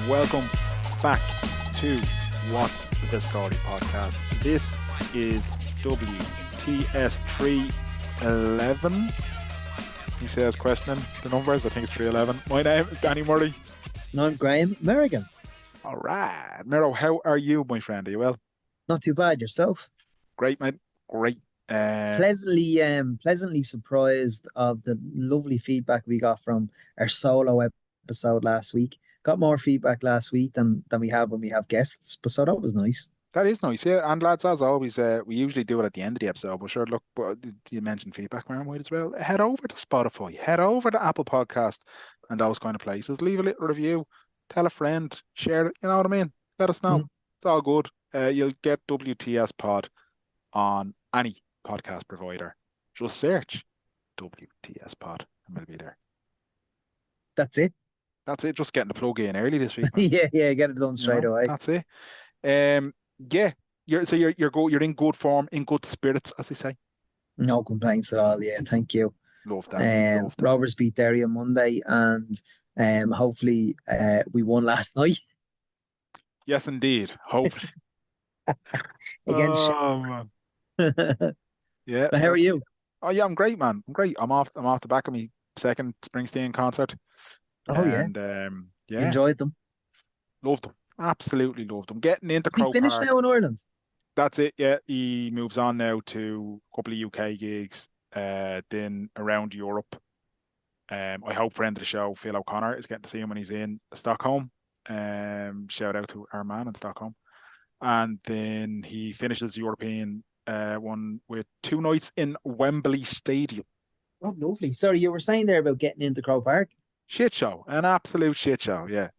welcome back to What's the Story podcast. This is WTS 311. He says, questioning the numbers. I think it's 311. My name is Danny Murray. And I'm Graham Merrigan. All right. Miro, how are you, my friend? Are you well? Not too bad. Yourself? Great, mate. Great. Pleasantly surprised of the lovely feedback we got from our solo episode last week. Got more feedback last week than we have when we have guests, but so that was nice. That is nice, yeah. And lads, as always, we usually do it at the end of the episode, but sure, look, you mentioned feedback, man, might as well. Head over to Spotify, head over to Apple Podcast and those kind of places. Leave a little review, tell a friend, share it, you know what I mean? Let us know. It's all good. You'll get WTSpod on any podcast provider. Just search WTSpod and we'll be there. That's it. Just getting the plug in early this week. yeah, get it done straight away. That's it. Yeah, you're in good form, in good spirits, as they say. No complaints at all. Yeah, thank you. Love that. Rovers beat Derry on Monday, and hopefully we won last night. Yes, indeed. Hopefully. Against. Man. Yeah. But how are you? Oh yeah, I'm great, man. I'm great. I'm off the back of my second Springsteen concert. Oh, and, yeah. Enjoyed them. Loved them. Absolutely loved them. Getting into Croke Park. He finished now in Ireland? That's it, yeah. He moves on now to a couple of UK gigs, then around Europe. I hope friend of the show, Phil O'Connor, is getting to see him when he's in Stockholm. Shout out to our man in Stockholm. And then he finishes the European one with 2 nights in Wembley Stadium. Oh, lovely. Sorry, you were saying there about getting into Croke Park? Shit show, an absolute shit show, yeah.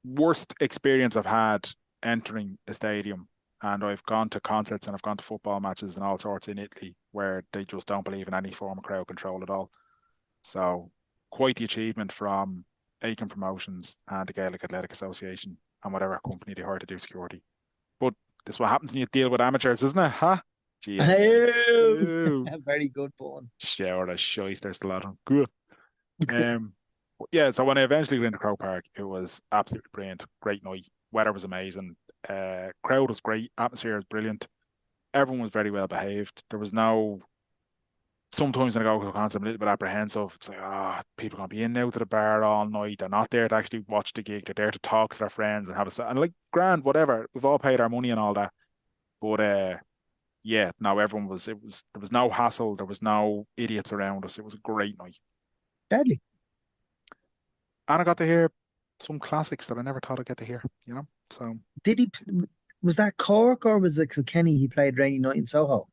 Worst experience I've had entering a stadium, and I've gone to concerts and I've gone to football matches and all sorts in Italy where they just don't believe in any form of crowd control at all. So quite the achievement from Aiken Promotions and the Gaelic Athletic Association and whatever company they hire to do security. But this is what happens when you deal with amateurs, isn't it? Huh? Gee, very good pun. Shower of shysters, the lot of good. Yeah, so when I eventually got into Croke Park, it was absolutely brilliant. Great night. Weather was amazing. Crowd was great. Atmosphere was brilliant. Everyone was very well behaved. There was no... Sometimes when I go to a concert, I'm a little bit apprehensive. It's like, people are going to be in now to the bar all night. They're not there to actually watch the gig. They're there to talk to their friends and have a... And like, grand, whatever. We've all paid our money and all that. But, yeah, no, everyone was... There was no hassle. There was no idiots around us. It was a great night. Deadly. And I got to hear some classics that I never thought I'd get to hear, you know? So was that Cork or was it Kilkenny he played Rainy Night in Soho?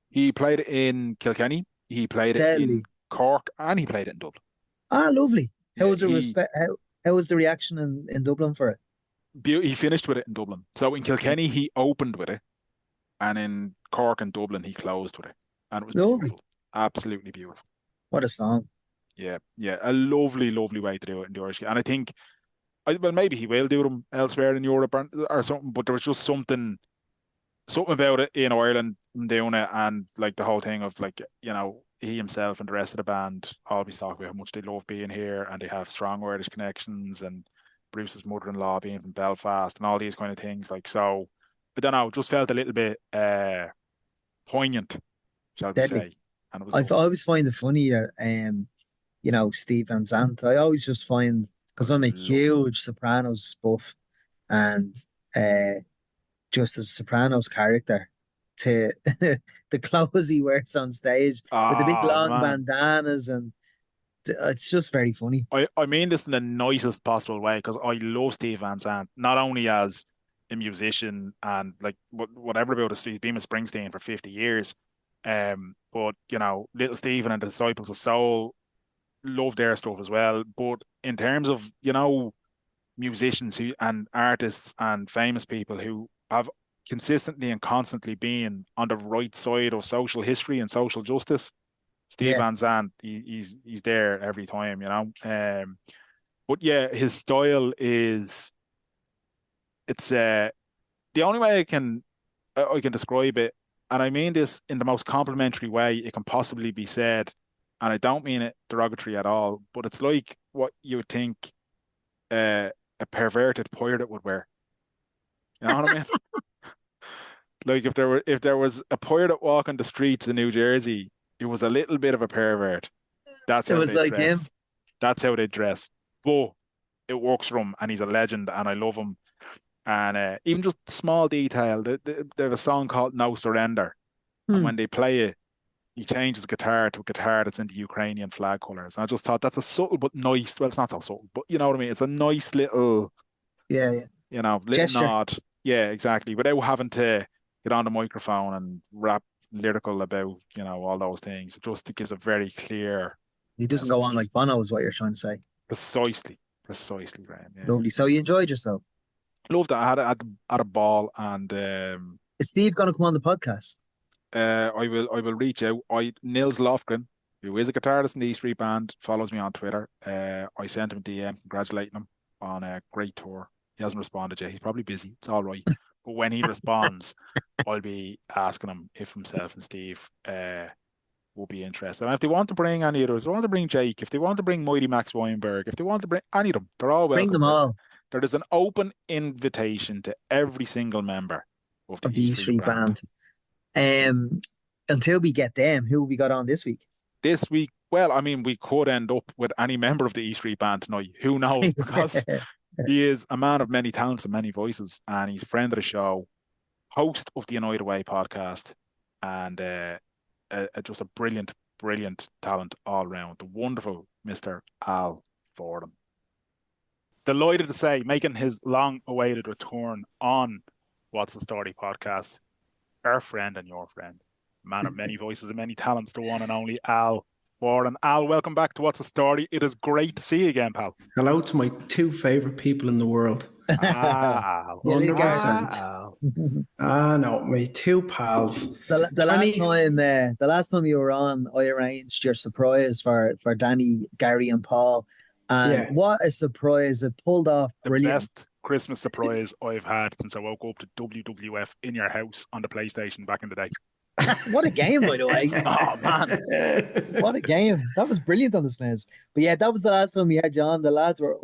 He played it in Kilkenny, he played it in Cork, and he played it in Dublin. Ah, lovely. How was the reaction in Dublin for it? He finished with it in Dublin. So in Kilkenny he opened with it, and in Cork and Dublin he closed with it. And it was lovely. Beautiful. Absolutely beautiful. What a song. Yeah, a lovely, lovely way to do it in the Irish. And I think, well, maybe he will do them elsewhere in Europe or something, but there was just something about it in Ireland doing it, and like the whole thing of like, you know, he himself and the rest of the band always talk about how much they love being here and they have strong Irish connections, and Bruce's mother-in-law being from Belfast and all these kind of things. Like, so, I don't know, just felt a little bit poignant, shall we say. And it was I always find it funny you know, Steve Van Zandt. I always just find, because I'm a huge Sopranos buff, and just as Sopranos character, to the clothes he wears on stage with the big long bandanas, and it's just very funny. I mean this in the nicest possible way, because I love Steve Van Zandt, not only as a musician and like whatever about it, he's been with Springsteen for 50 years, but you know, Little Steven and the Disciples of Soul, love their stuff as well. But in terms of, you know, musicians and artists and famous people who have consistently and constantly been on the right side of social history and social justice, Steve Van Zandt, he's there every time, you know. But yeah, his style is, it's the only way I can describe it, and I mean this in the most complimentary way it can possibly be said, and I don't mean it derogatory at all, but it's like what you would think a perverted pirate would wear. You know what I mean? Like if there was a pirate walking the streets in New Jersey, it was a little bit of a pervert. That's It how was they like him. dress. That's how they dress. But it works for him, and he's a legend, and I love him. And even just small detail, they have a song called "No Surrender," and Hmm. when they play it, he changes guitar to a guitar that's in the Ukrainian flag colors. And I just thought that's a subtle but nice. Well, it's not so subtle, but you know what I mean. It's a nice little, Yeah, yeah. little Gesture. nod. Yeah, exactly. Without having to get on the microphone and rap lyrical about, all those things. It just gives a very clear He doesn't go on message. like Bono, is what you're trying to say. Precisely, precisely, Graham. Yeah, Lovely. So you enjoyed yourself. loved it. I had a ball, and Is Steve going to come on the podcast? I will reach out. Nils Lofgren, who is a guitarist in the E Street Band, follows me on Twitter. I sent him a DM congratulating him on a great tour. He hasn't responded yet. He's probably busy. It's all right. But when he responds, I'll be asking him if himself and Steve will be interested. And if they want to bring any of those, if they want to bring Jake, if they want to bring Mighty Max Weinberg, if they want to bring any of them, they're all Bring welcome. them all There is an open invitation to every single member of the of the E E Street Street Band. Band. Um, until we get them, who have we got on this week? This week, well, I mean, we could end up with any member of the E Street Band tonight. Who knows? Because he is a man of many talents and many voices, and he's a friend of the show, host of the Annoyed Away podcast, and just a brilliant, brilliant talent all round. The wonderful Mr. Al Foran. Delighted to say, making his long-awaited return on What's the Story podcast, our friend and your friend, man of many voices and many talents, the one and only Al Foran. Al, welcome back to What's the Story. It is great to see you again, pal. Hello to my two favorite people in the world. Al. You like ours? 100%. Al. No, my two pals. The last time you were on, I arranged your surprise for Danny, Gary, and Paul. And Yeah. what a surprise. It pulled off The brilliant. best Christmas surprise I've had since I woke up to WWF in your house on the PlayStation back in the day. What a game, by the way. Oh, man. What a game. That was brilliant on the SNES. But yeah, that was the last time we had you on. The lads were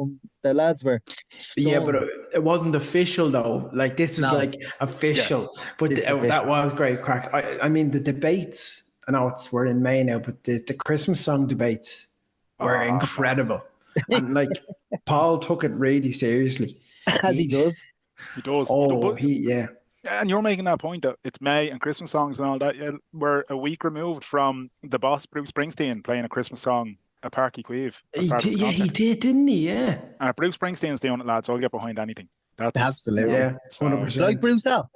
stunned. Yeah, but it wasn't official though. Like this is No. like official. But This is official. that was great crack. I mean the debates. I know we're in May now, but the Christmas song debates were incredible. And like Paul took it really seriously. As he does. He does. Oh, Yeah, and you're making that point that it's May and Christmas songs and all that. Yeah, we're a week removed from the boss Bruce Springsteen playing a Christmas song at Parky Queeve. He did, didn't he? Yeah. And if Bruce Springsteen's doing it, lads, I'll get behind anything. That's Absolutely. Yeah, 100%. You like Bruce Al?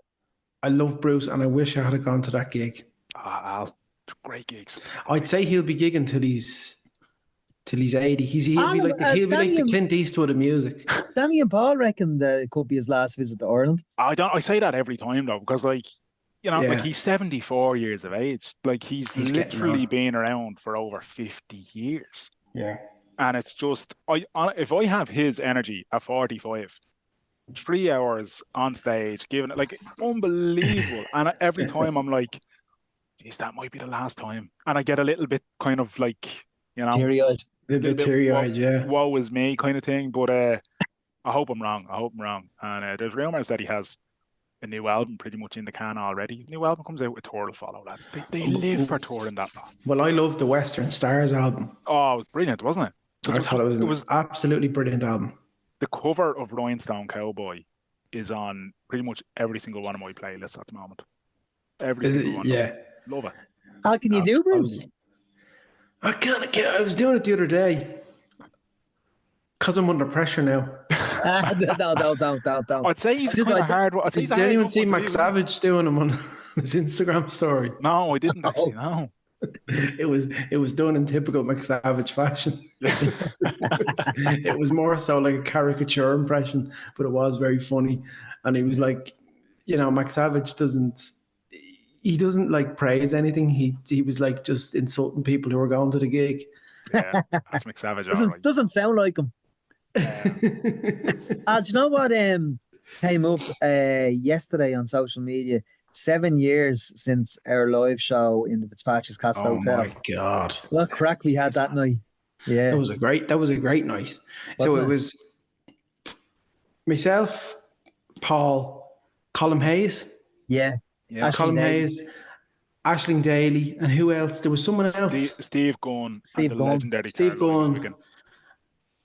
I love Bruce, and I wish I had gone to that gig. Al, great gigs. I'd say he'll be gigging till he's 80. He'll be like the Clint Eastwood of music. Danny and Paul reckon that it could be his last visit to Ireland. I say that every time though, because like he's 74 years of age. Like he's literally been around for over 50 years. Yeah. And it's just if I have his energy at 45, 3 hours on stage, giving it like unbelievable. And every time I'm like, geez, that might be the last time. And I get a little bit kind of like, teary-eyed. A bit teary-eyed, yeah. Woe is me kind of thing. But I hope I'm wrong. And there's rumors that he has a new album pretty much in the can already. New album comes out, a tour will follow, lads. They live for touring that long. Well, I love the Western Stars album. Oh, it was brilliant, wasn't it? I thought it was an absolutely brilliant album. The cover of Rhinestone Cowboy is on pretty much every single one of my playlists at the moment. Every single one. Yeah. Love it. How can you do, Bruce? I was doing it the other day because I'm under pressure now. Don't. I'd say he's just kind of hard. Did anyone see Max Savage doing him on his Instagram story? No, I didn't actually. No. It was done in typical Max Savage fashion. It was more so like a caricature impression, but it was very funny. And he was like, Max Savage doesn't like praise anything. He was like just insulting people who were going to the gig. Yeah, that's Max Savage. Doesn't sound like him. Do you know what came up yesterday on social media? 7 years since our live show in the Fitzpatrick's Castle Hotel. Oh my God. What crack we had that night. Yeah. That was a great night. So it was myself, Paul, Colin Hayes, Yeah. Yeah. Aisling Colin Daly, Hayes, Aisling Daly, and who else? There was someone else. Steve Gunn and Steve the Gunn. legendary Steve Caroline Gunn.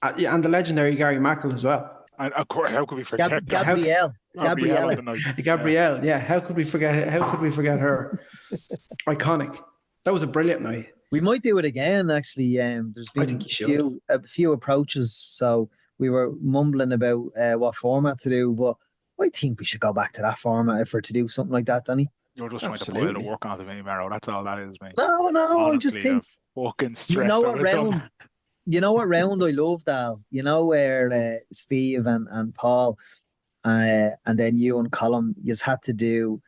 O'Wigan. Yeah, and the legendary Gary Mackel as well. And of course, how could we forget Gabrielle. Gabrielle on the night? Gabrielle, yeah. How could we forget it? How could we forget her? Iconic. That was a brilliant night. We might do it again, actually. There's I been think you should. a few approaches, so we were mumbling about what format to do, but I think we should go back to that format if we're to do something like that, Danny. You're just trying to pile the Absolutely. work onto me, Marrow. That's all that is, mate. No, I just Honestly, think the fucking you stress know on what its own. round I loved, Al. You know where Steve and Paul, and then you and Colin, you had to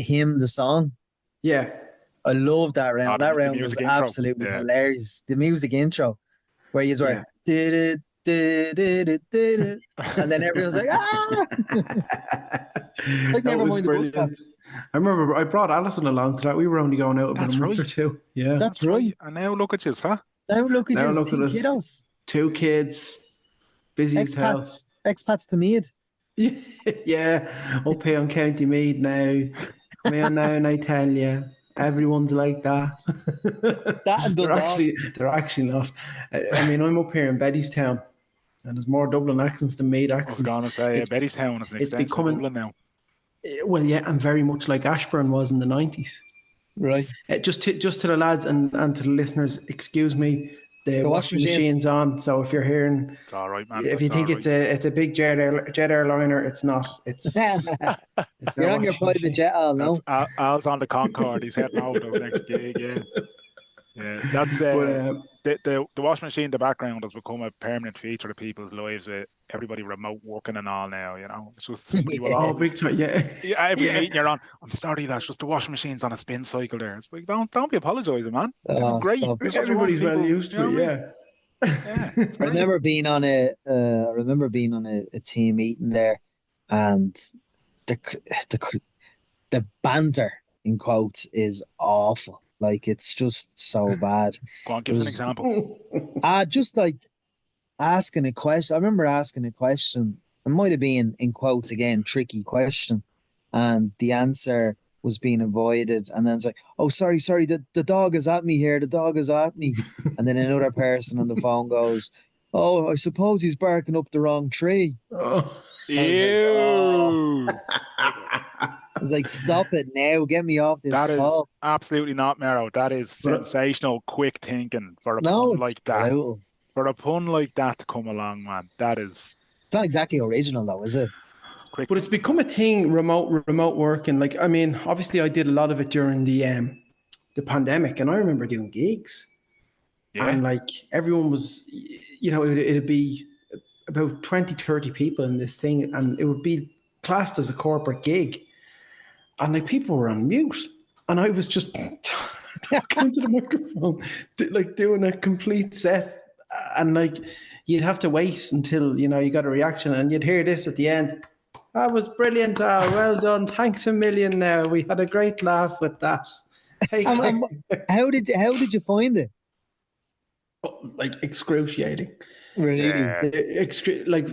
hymn the song. Yeah. I loved that round. The That round was music intro. absolutely Yeah. hilarious. The music intro, where you were Yeah. did it, and then everyone's like, ah! Like, never mind the bus stops. I remember I brought Alison along to that. We were only going out about That's a month or right. two. Yeah. That's right. And now look at you, huh? Now look at Now you, look two at us. kiddos, 2 kids, busy as hell. expats to Mead. Yeah, up here on County Meath now. Come here now and I tell you, everyone's like that. That and they're actually not. I mean, I'm up here in Bettystown, and there's more Dublin accents than Meath I was accents. going to say, Bettystown is an it's extension becoming- of Dublin now. Well, yeah, and very much like Ashburn was in the 90s. Right. Just to the lads and to the listeners, excuse me, the washing machine's on. So if you're hearing, It's all right, man. if you think it's a big jet airliner, it's not. It's You're on your private jet, Al, no? Al's on the Concorde. He's heading over to the next gig. Yeah. That's the washing machine in the background has become a permanent feature of people's lives with everybody remote working and all now, you know. It's just somebody will always, big time, yeah. Every meeting you're on, I'm sorry, that's just the washing machine's on a spin cycle there. It's like, don't be apologising, man. This is great. This is what you want Everybody's well people, used to you know it, yeah. I remember being on a team meeting there, and the banter in quotes is awful. Like, it's just so bad. Go on, give us an example. Just like asking a question. I remember asking a question. It might have been, in quotes again, tricky question, and the answer was being avoided. And then it's like, oh, sorry, the dog is at me here. The dog is at me. And then another person on the phone goes, oh, I suppose he's barking up the wrong tree. Oh. Ew. I was like, stop it now. Get me off this call. Is absolutely not Marrow. That is sensational, quick thinking for a pun like that. Brutal. For a pun like that to come along, man, that is... It's not exactly original, though, is it? Quick. But it's become a thing, remote working. Like, I mean, obviously I did a lot of it during the pandemic, and I remember doing gigs. Yeah. And like, everyone was, you know, it'd be about 20, 30 people in this thing, and it would be classed as a corporate gig. And like, people were on mute, and I was just talking to the microphone, like doing a complete set. And like, you'd have to wait until, you know, you got a reaction, and you'd hear this at the end. That was brilliant. Well done. Thanks a million. Now we had a great laugh with that. How did you find it? Like, excruciating. Really? Yeah. Like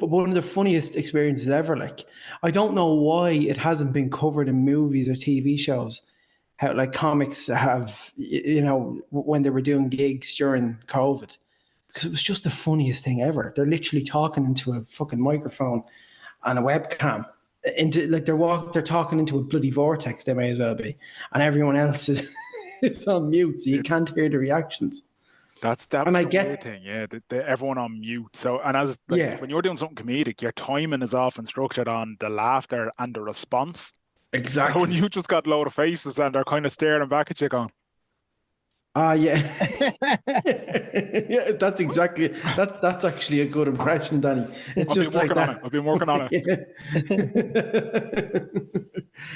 one of the funniest experiences ever. Like, I don't know why it hasn't been covered in movies or TV shows. How like comics have, you know, when they were doing gigs during COVID, because it was just the funniest thing ever. They're literally talking into a fucking microphone and a webcam, into like they're talking into a bloody vortex. They may as well be, and everyone else is it's on mute, so you can't hear the reactions. That's the weird thing, yeah. Everyone on mute. So, and as when you're doing something comedic, your timing is often structured on the laughter and the response. Exactly. So when you just got a load of faces and they're kind of staring back at you, going, yeah. Yeah, that's exactly that's actually a good impression, Danny. It's just like that. I've been working on it.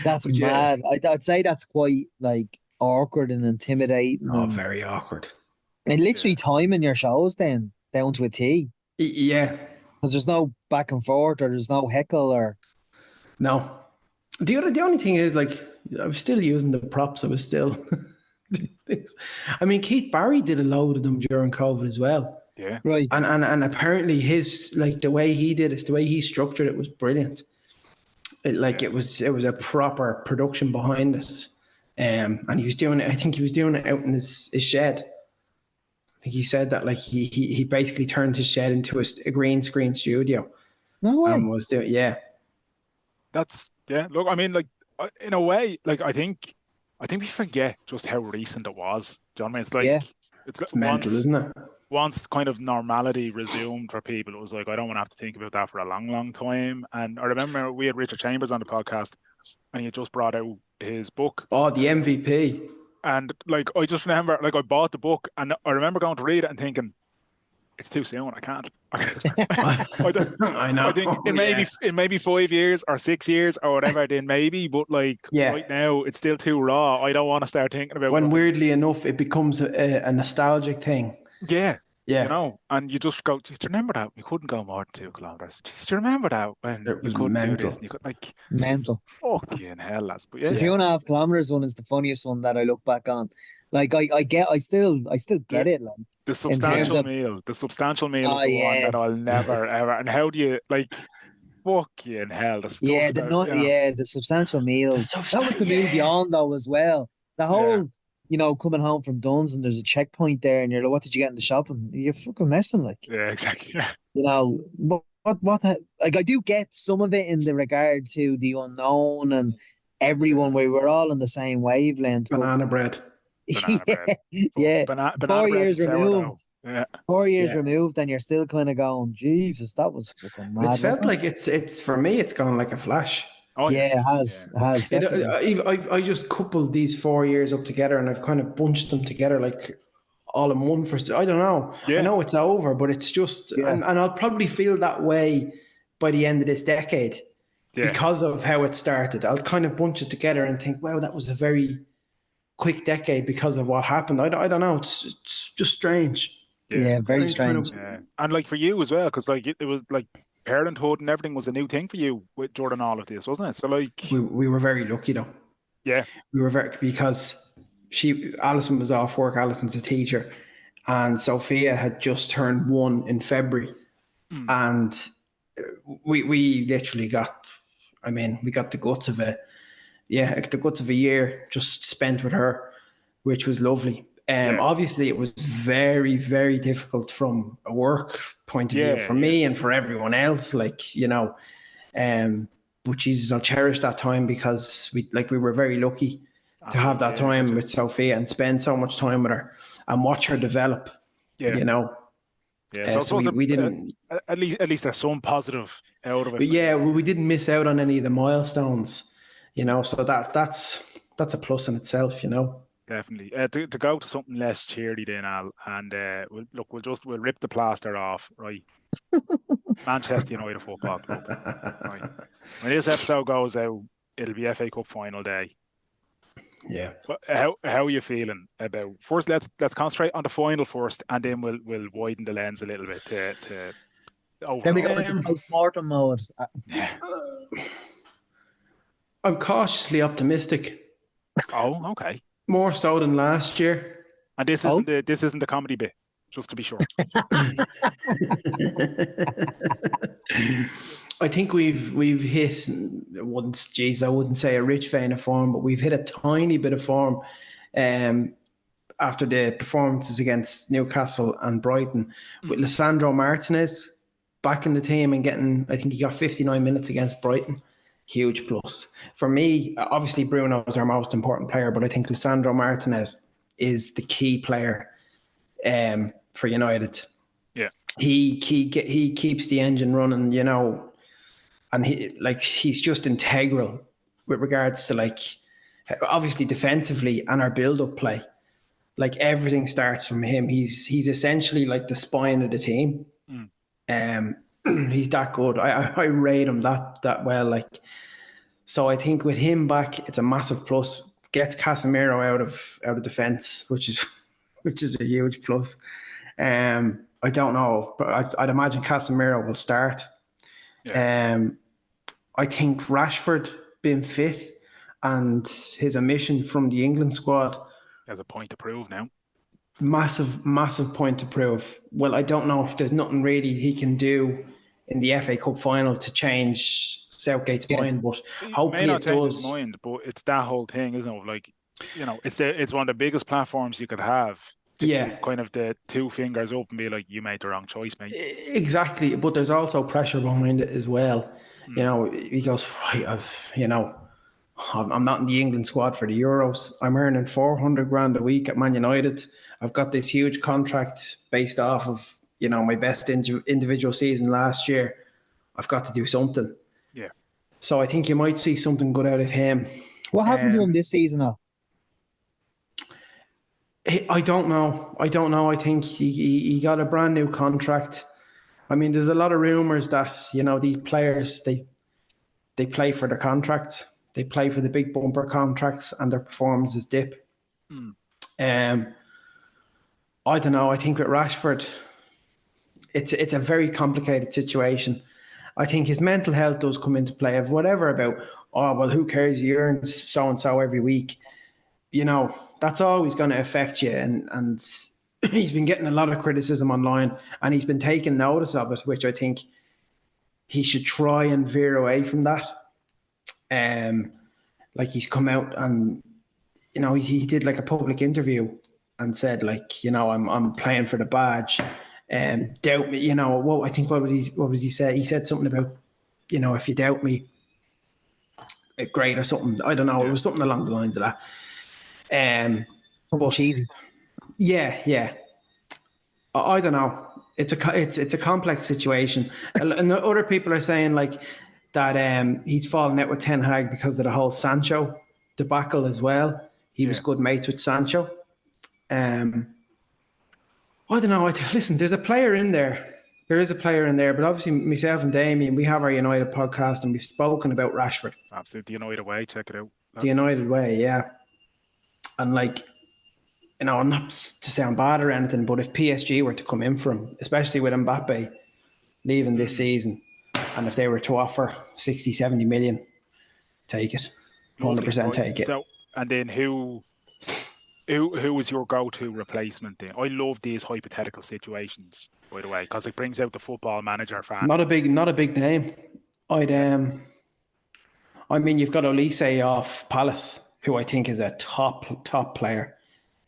That's mad. I'd say that's quite like awkward and intimidating. Oh, very awkward. And literally timing your shows then down to a T. Yeah. Because there's no back and forth, or there's no heckle, or no. The only thing is, like, I was still using the props. I mean, Keith Barry did a load of them during COVID as well. Yeah. Right. And apparently his, like, the way he did it, the way he structured it was brilliant. It was a proper production behind it. And he was doing it, I think he was doing it out in his shed. I think he said that, like, he basically turned his shed into a green screen studio No way. and was doing, yeah. That's Look, I mean, like in a way, like I think we forget just how recent it was. Do you know what I mean? It's like Yeah. it's It's mental, isn't it? once kind of normality resumed for people, it was like I don't want to have to think about that for a long, long time. And I remember we had Richard Chambers on the podcast, and he had just brought out his book. Oh, the MVP. And like I just remember, like I bought the book, and I remember going to read it and thinking, it's too soon. I can't. I know. I think it may be 5 years or 6 years or whatever. Then maybe, but like right now, it's still too raw. I don't want to start thinking about. When weirdly enough, it becomes a nostalgic thing. Yeah. Yeah. And you just go, just remember that we couldn't go more than 2 kilometers. Just remember that when It you was couldn't do mental. this, and you could like, Mental. fucking hell, lads. But The yeah, 2.5 kilometers one is the funniest one that I look back on. Like I still get it. Like the in terms of, the substantial meal oh is the one yeah, that I'll never ever. And how do you like? Fucking hell, the yeah, stuff that the substantial meal. That was the meal Yeah. beyond though as well. The yeah, whole, coming home from Duns and there's a checkpoint there, and you're like, what did you get in the shopping? You're fucking messing, like, yeah, exactly. Yeah. like I do get some of it in the regard to the unknown and everyone. We were all on the same wavelength. But Banana bread. Banana bread. yeah. Banana 4 bread years and sourdough. removed. Yeah. 4 years Yeah. removed, and you're still kind of going, Jesus, that was fucking mad. It's felt wasn't it? like it's for me, it's gone like a flash. Oh Yeah, yeah. it has definitely. I just coupled these 4 years up together, and I've kind of bunched them together like all in one. I don't know. Yeah. I know it's over, but it's just, Yeah. and I'll probably feel that way by the end of this decade Yeah. because of how it started. I'll kind of bunch it together and think, wow, that was a very quick decade because of what happened. I don't know. It's just strange. Yeah, very strange. Yeah. And like for you as well, because like it was like parenthood and everything was a new thing for you with Jordan, all of this, wasn't it? So like We were very lucky though. yeah, We were very, because Alison was off work. Alison's a teacher, and Sophia had just turned 1 in February, and we literally got, I mean, we got the guts of a year just spent with her, which was lovely. Obviously, it was very, very difficult from a work point of view for me and for everyone else. Like, but Jesus, I'll cherish that time because we were very lucky to have that time with Sophia and spend so much time with her and watch her develop. Yeah. Yeah. So we didn't. At least there's some positive out of it. But yeah, we didn't miss out on any of the milestones. So that's a plus in itself. Definitely. To go to something less cheery then, Al, and we'll rip the plaster off, right? Manchester United Football Club. Right. When this episode goes out, it'll be FA Cup final day. Yeah. But how are you feeling about? First, let's concentrate on the final first, and then we'll widen the lens a little bit to overall. Then we go into post-mortem mode. I'm cautiously optimistic. Oh, okay. More so than last year. And this isn't the comedy bit, just to be sure. I think we've hit, I wouldn't say a rich vein of form, but we've hit a tiny bit of form after the performances against Newcastle and Brighton. With Lisandro Martinez back in the team and I think he got 59 minutes against Brighton. Huge plus. For me, obviously Bruno is our most important player, but I think Lisandro Martinez is the key player for United. Yeah. He keeps the engine running, and he's just integral with regards to obviously defensively and our build-up play. Like everything starts from him. He's essentially like the spine of the team. He's that good. I rate him that well. So I think with him back, it's a massive plus. Gets Casemiro out of defense, which is a huge plus. I don't know, but I'd imagine Casemiro will start. Yeah. I think Rashford being fit and his omission from the England squad has a point to prove now. massive point to prove. Well, I don't know if there's nothing really he can do in the FA Cup final to change Southgate's mind, but He may hopefully not it change his does. mind, but it's that whole thing, isn't it? Like, it's one of the biggest platforms you could have to Yeah, give kind of the two fingers up and be like, you made the wrong choice, mate. exactly. But there's also pressure behind it as well. Mm, He goes, right, I'm not in the England squad for the Euros. I'm earning 400 grand a week at Man United. I've got this huge contract based off of, my best individual season last year. I've got to do something. yeah. So I think you might see something good out of him. What happened to Um, him this season? I don't know. I don't know. I think he got a brand new contract. I mean, there's a lot of rumors that, these players, they play for the contracts. They play for the big bumper contracts and their performances dip. Mm, Um, I don't know. I think with Rashford, it's a very complicated situation. I think his mental health does come into play of whatever about, oh, well, who cares? He earns so and so every week. That's always going to affect you. And he's been getting a lot of criticism online and he's been taking notice of it, which I think he should try and veer away from that. Like he's come out and he did like a public interview and said like I'm playing for the badge, and doubt me. I think what was he say? He said something about if you doubt me, great or something. I don't know. It yeah. was something along the lines of that. Something But cheesy. yeah. I don't know. It's a complex situation, and other people are saying like that he's fallen out with Ten Hag because of the whole Sancho debacle as well. He was Yeah. good mates with Sancho. Um, I don't know. Listen, there's a player in there. There is a player in there, but obviously myself and Damien, we have our United podcast and we've spoken about Rashford, Absolutely. United way. Check it out. the That's United way, yeah. And like, I'm not to sound bad or anything, but if PSG were to come in for him, especially with Mbappe leaving this mm, season, and if they were to offer 60, 70 million, take it. lovely. 100% Right. take it. So, and then who was your go-to replacement then? I love these hypothetical situations, by the way, because it brings out the football manager fan. Not a big name. I'd Yeah. I mean, you've got Olise off Palace, who I think is a top player.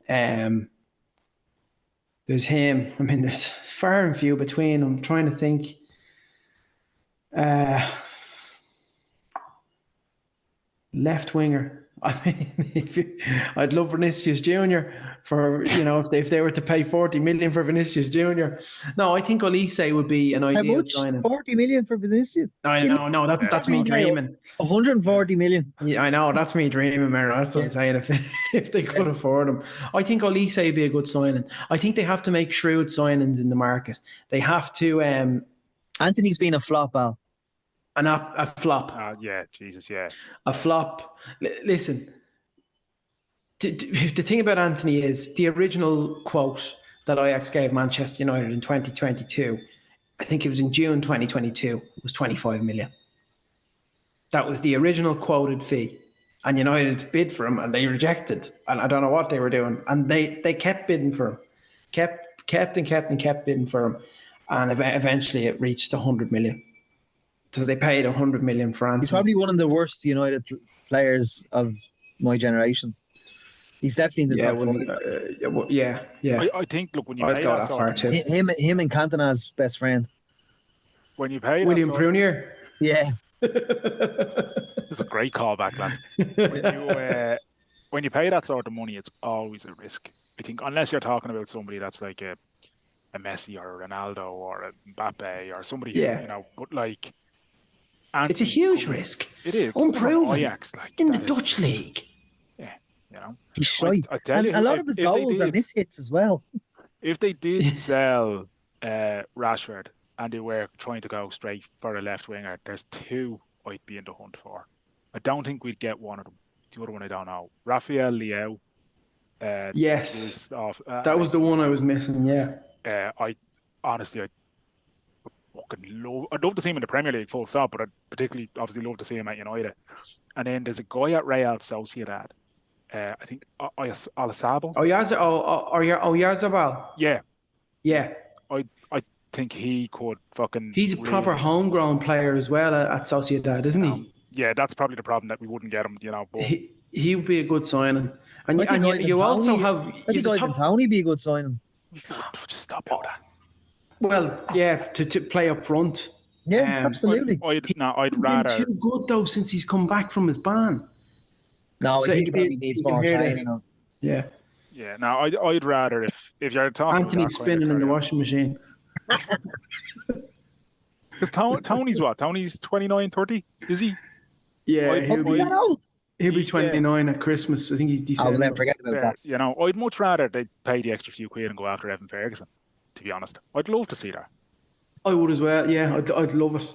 Um, there's him. I mean, there's far and few between. I'm trying to think. Uh, Left winger. I mean, I'd love Vinicius Junior for if they were to pay 40 million for Vinicius Junior. No, I think Olise would be an How ideal much? signing. 40 million for Vinicius? I You know, know, no, that's Yeah. that's me probably now dreaming. 140 million. Yeah, I know that's me dreaming, man. That's what I'm saying. If they could afford him, I think Olise would be a good signing. I think they have to make shrewd signings in the market. They have to Anthony's been a flop, Al. a flop, Yeah. Jesus. Yeah. a flop. Listen, the thing about Anthony is the original quote that Ajax gave Manchester United in 2022. I think it was in June 2022. Was 25 million. That was the original quoted fee. And United bid for him and they rejected. And I don't know what they were doing. And they kept bidding for him. Kept bidding for him. And eventually it reached 100 million. So they paid 100 million for He's Anthony. probably one of the worst United players of my generation. He's definitely in the Yeah, top well, five. yeah. I think, look, when you I'd pay go that that sort far of too. money, Him and Cantona's best friend. when you pay that William sort, Prunier. Yeah. it's a great callback, lad. When you pay that sort of money, it's always a risk. I think unless you're talking about somebody that's like a Messi or a Ronaldo or a Mbappe or somebody who, Yeah. but like It's a Anthony huge coming, risk. it is coming from Unproven. Ajax, like In the that is Dutch just, league. yeah, you know. He's shy. I tell And you a who, lot of his if they goals are did miss hits as well. if they did sell Rashford and they were trying to go straight for a left winger, there's two I'd be in the hunt for. I don't think we'd get one of them. The other one I don't know. Rafael Leao Yes. is off That was the Excellent. one I was missing, yeah. I honestly, I fucking I'd love to see him in the Premier League, full stop. But I'd particularly, obviously, love to see him at United. And then there's a guy at Real Sociedad. I think Olasabo. Oyarzabal. Yeah, Yeah. I think he could fucking. He's a proper really, homegrown player as well at Sociedad, isn't he? Yeah, that's probably the problem that we wouldn't get him. But He would be a good signing. And I think you also have Ivan the top. Toney be a good signing. would just stop all that. Well, yeah, to play up front. Yeah, absolutely. I'd He's been rather. too good though since he's come back from his ban. No, So I think he if you- probably if needs you can more hear training. that. Yeah, Yeah, no, I'd rather if you're talking Anthony about that spinning in the washing machine. because Tony's what? Tony's 29, 30, is he? Yeah, Is he that old? he'll be 29 at Christmas. I think he's Oh, December. well, then forget about that. You know, I'd much rather they pay the extra few quid and go after Evan Ferguson. To be honest, I'd love to see that. I would as well. Yeah, I'd love it.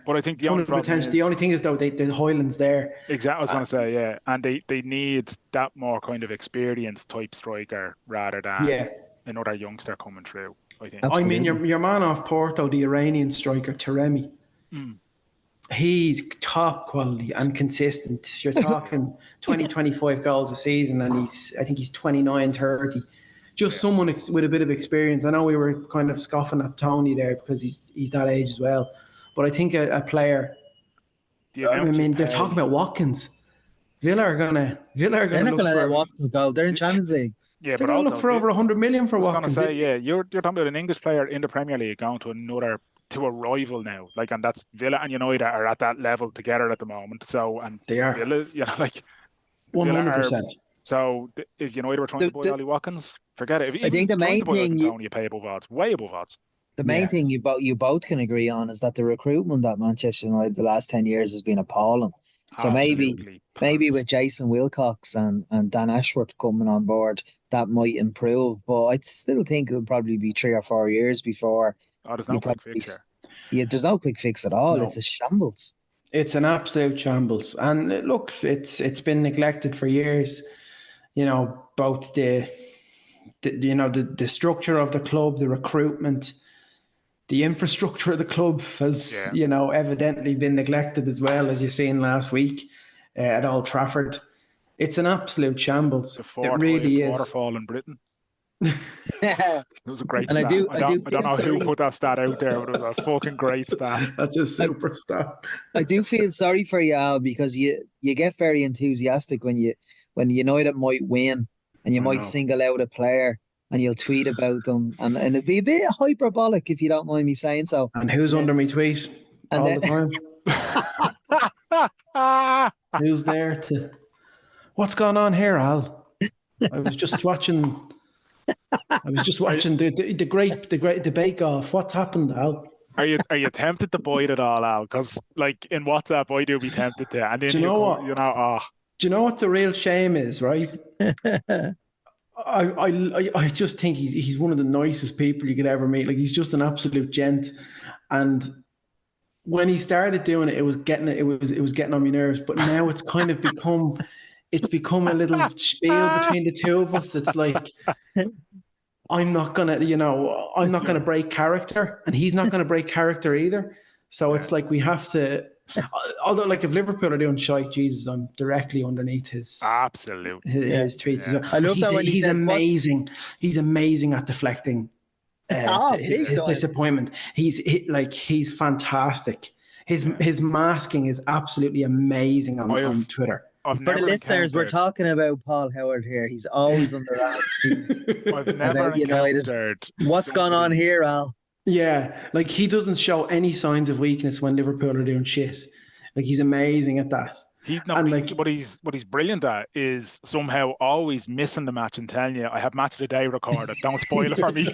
But I think the only problem is the only thing is though the Highlands there. exactly. I was going to say, yeah, and they need that more kind of experienced type striker rather than another youngster coming through. I think. Absolutely. I mean, your man off Porto, the Iranian striker Taremi. He's top quality and consistent. You're talking 20, 25 goals a season, and I think he's 29, 30. Just someone with a bit of experience. I know we were kind of scoffing at Tony there because he's that age as well. But I think a player. I mean, they're talking about Watkins. Villa are gonna They're not look going to let for Watkins go. They're in Champions League. Yeah, they're but gonna also look for over 100 million for I was going to Watkins. say, yeah, you're talking about an English player in the Premier League going to a rival now, like, and that's Villa and United are at that level together at the moment. So, and They are. Villa, you know, like 100%. So if United were trying to buy Ollie Watkins, forget it. If I think the main thing you pay above odds, way above odds. The main thing you both can agree on is that the recruitment at Manchester United the last 10 years has been appalling. So maybe with Jason Wilcox and Dan Ashworth coming on board, that might improve. But I still think it'll probably be 3 or 4 years before. There's no quick fix here. Yeah, there's no quick fix at all. No. It's a shambles. It's an absolute shambles. And look, it's been neglected for years. You know, both the structure of the club, the recruitment, the infrastructure of the club has, evidently been neglected as well, as you've seen last week at Old Trafford. It's an absolute shambles. The fourth it really is. waterfall in Britain. It was a great stat. I don't know who put that stat out there, but it was a fucking great stat. That's a super stat. I do feel sorry for you, Al, because you get very enthusiastic when United might win and you might single out a player and you'll tweet about them and it'd be a bit hyperbolic if you don't mind me saying so. And who's under me tweet all the time? Who's there to... What's going on here, Al? I was just watching the great debate off. What's happened, Al? Are you tempted to buy it all, Al? Because like in WhatsApp, I do be tempted to. And then do you know what? Do you know what the real shame is, right? I just think he's one of the nicest people you could ever meet. Like, he's just an absolute gent. And when he started doing it, it was getting on my nerves. But now it's kind of become a little spiel between the two of us. It's like, I'm not gonna break character, and he's not gonna break character either. So it's like we have to. Although, like, if Liverpool are doing shite, Jesus, I'm directly underneath his his tweets as well. I love that when he's amazing. He's amazing at deflecting his disappointment. He's fantastic. His masking is absolutely amazing on Twitter. For the listeners, we're talking about Paul Howard here. He's always under Al's tweets. I've never about United. What's going on here, Al? Yeah, like, he doesn't show any signs of weakness when Liverpool are doing shit. Like, he's amazing at that. What he's brilliant at is somehow always missing the match and telling you, I have match of the day recorded. Don't spoil it for me.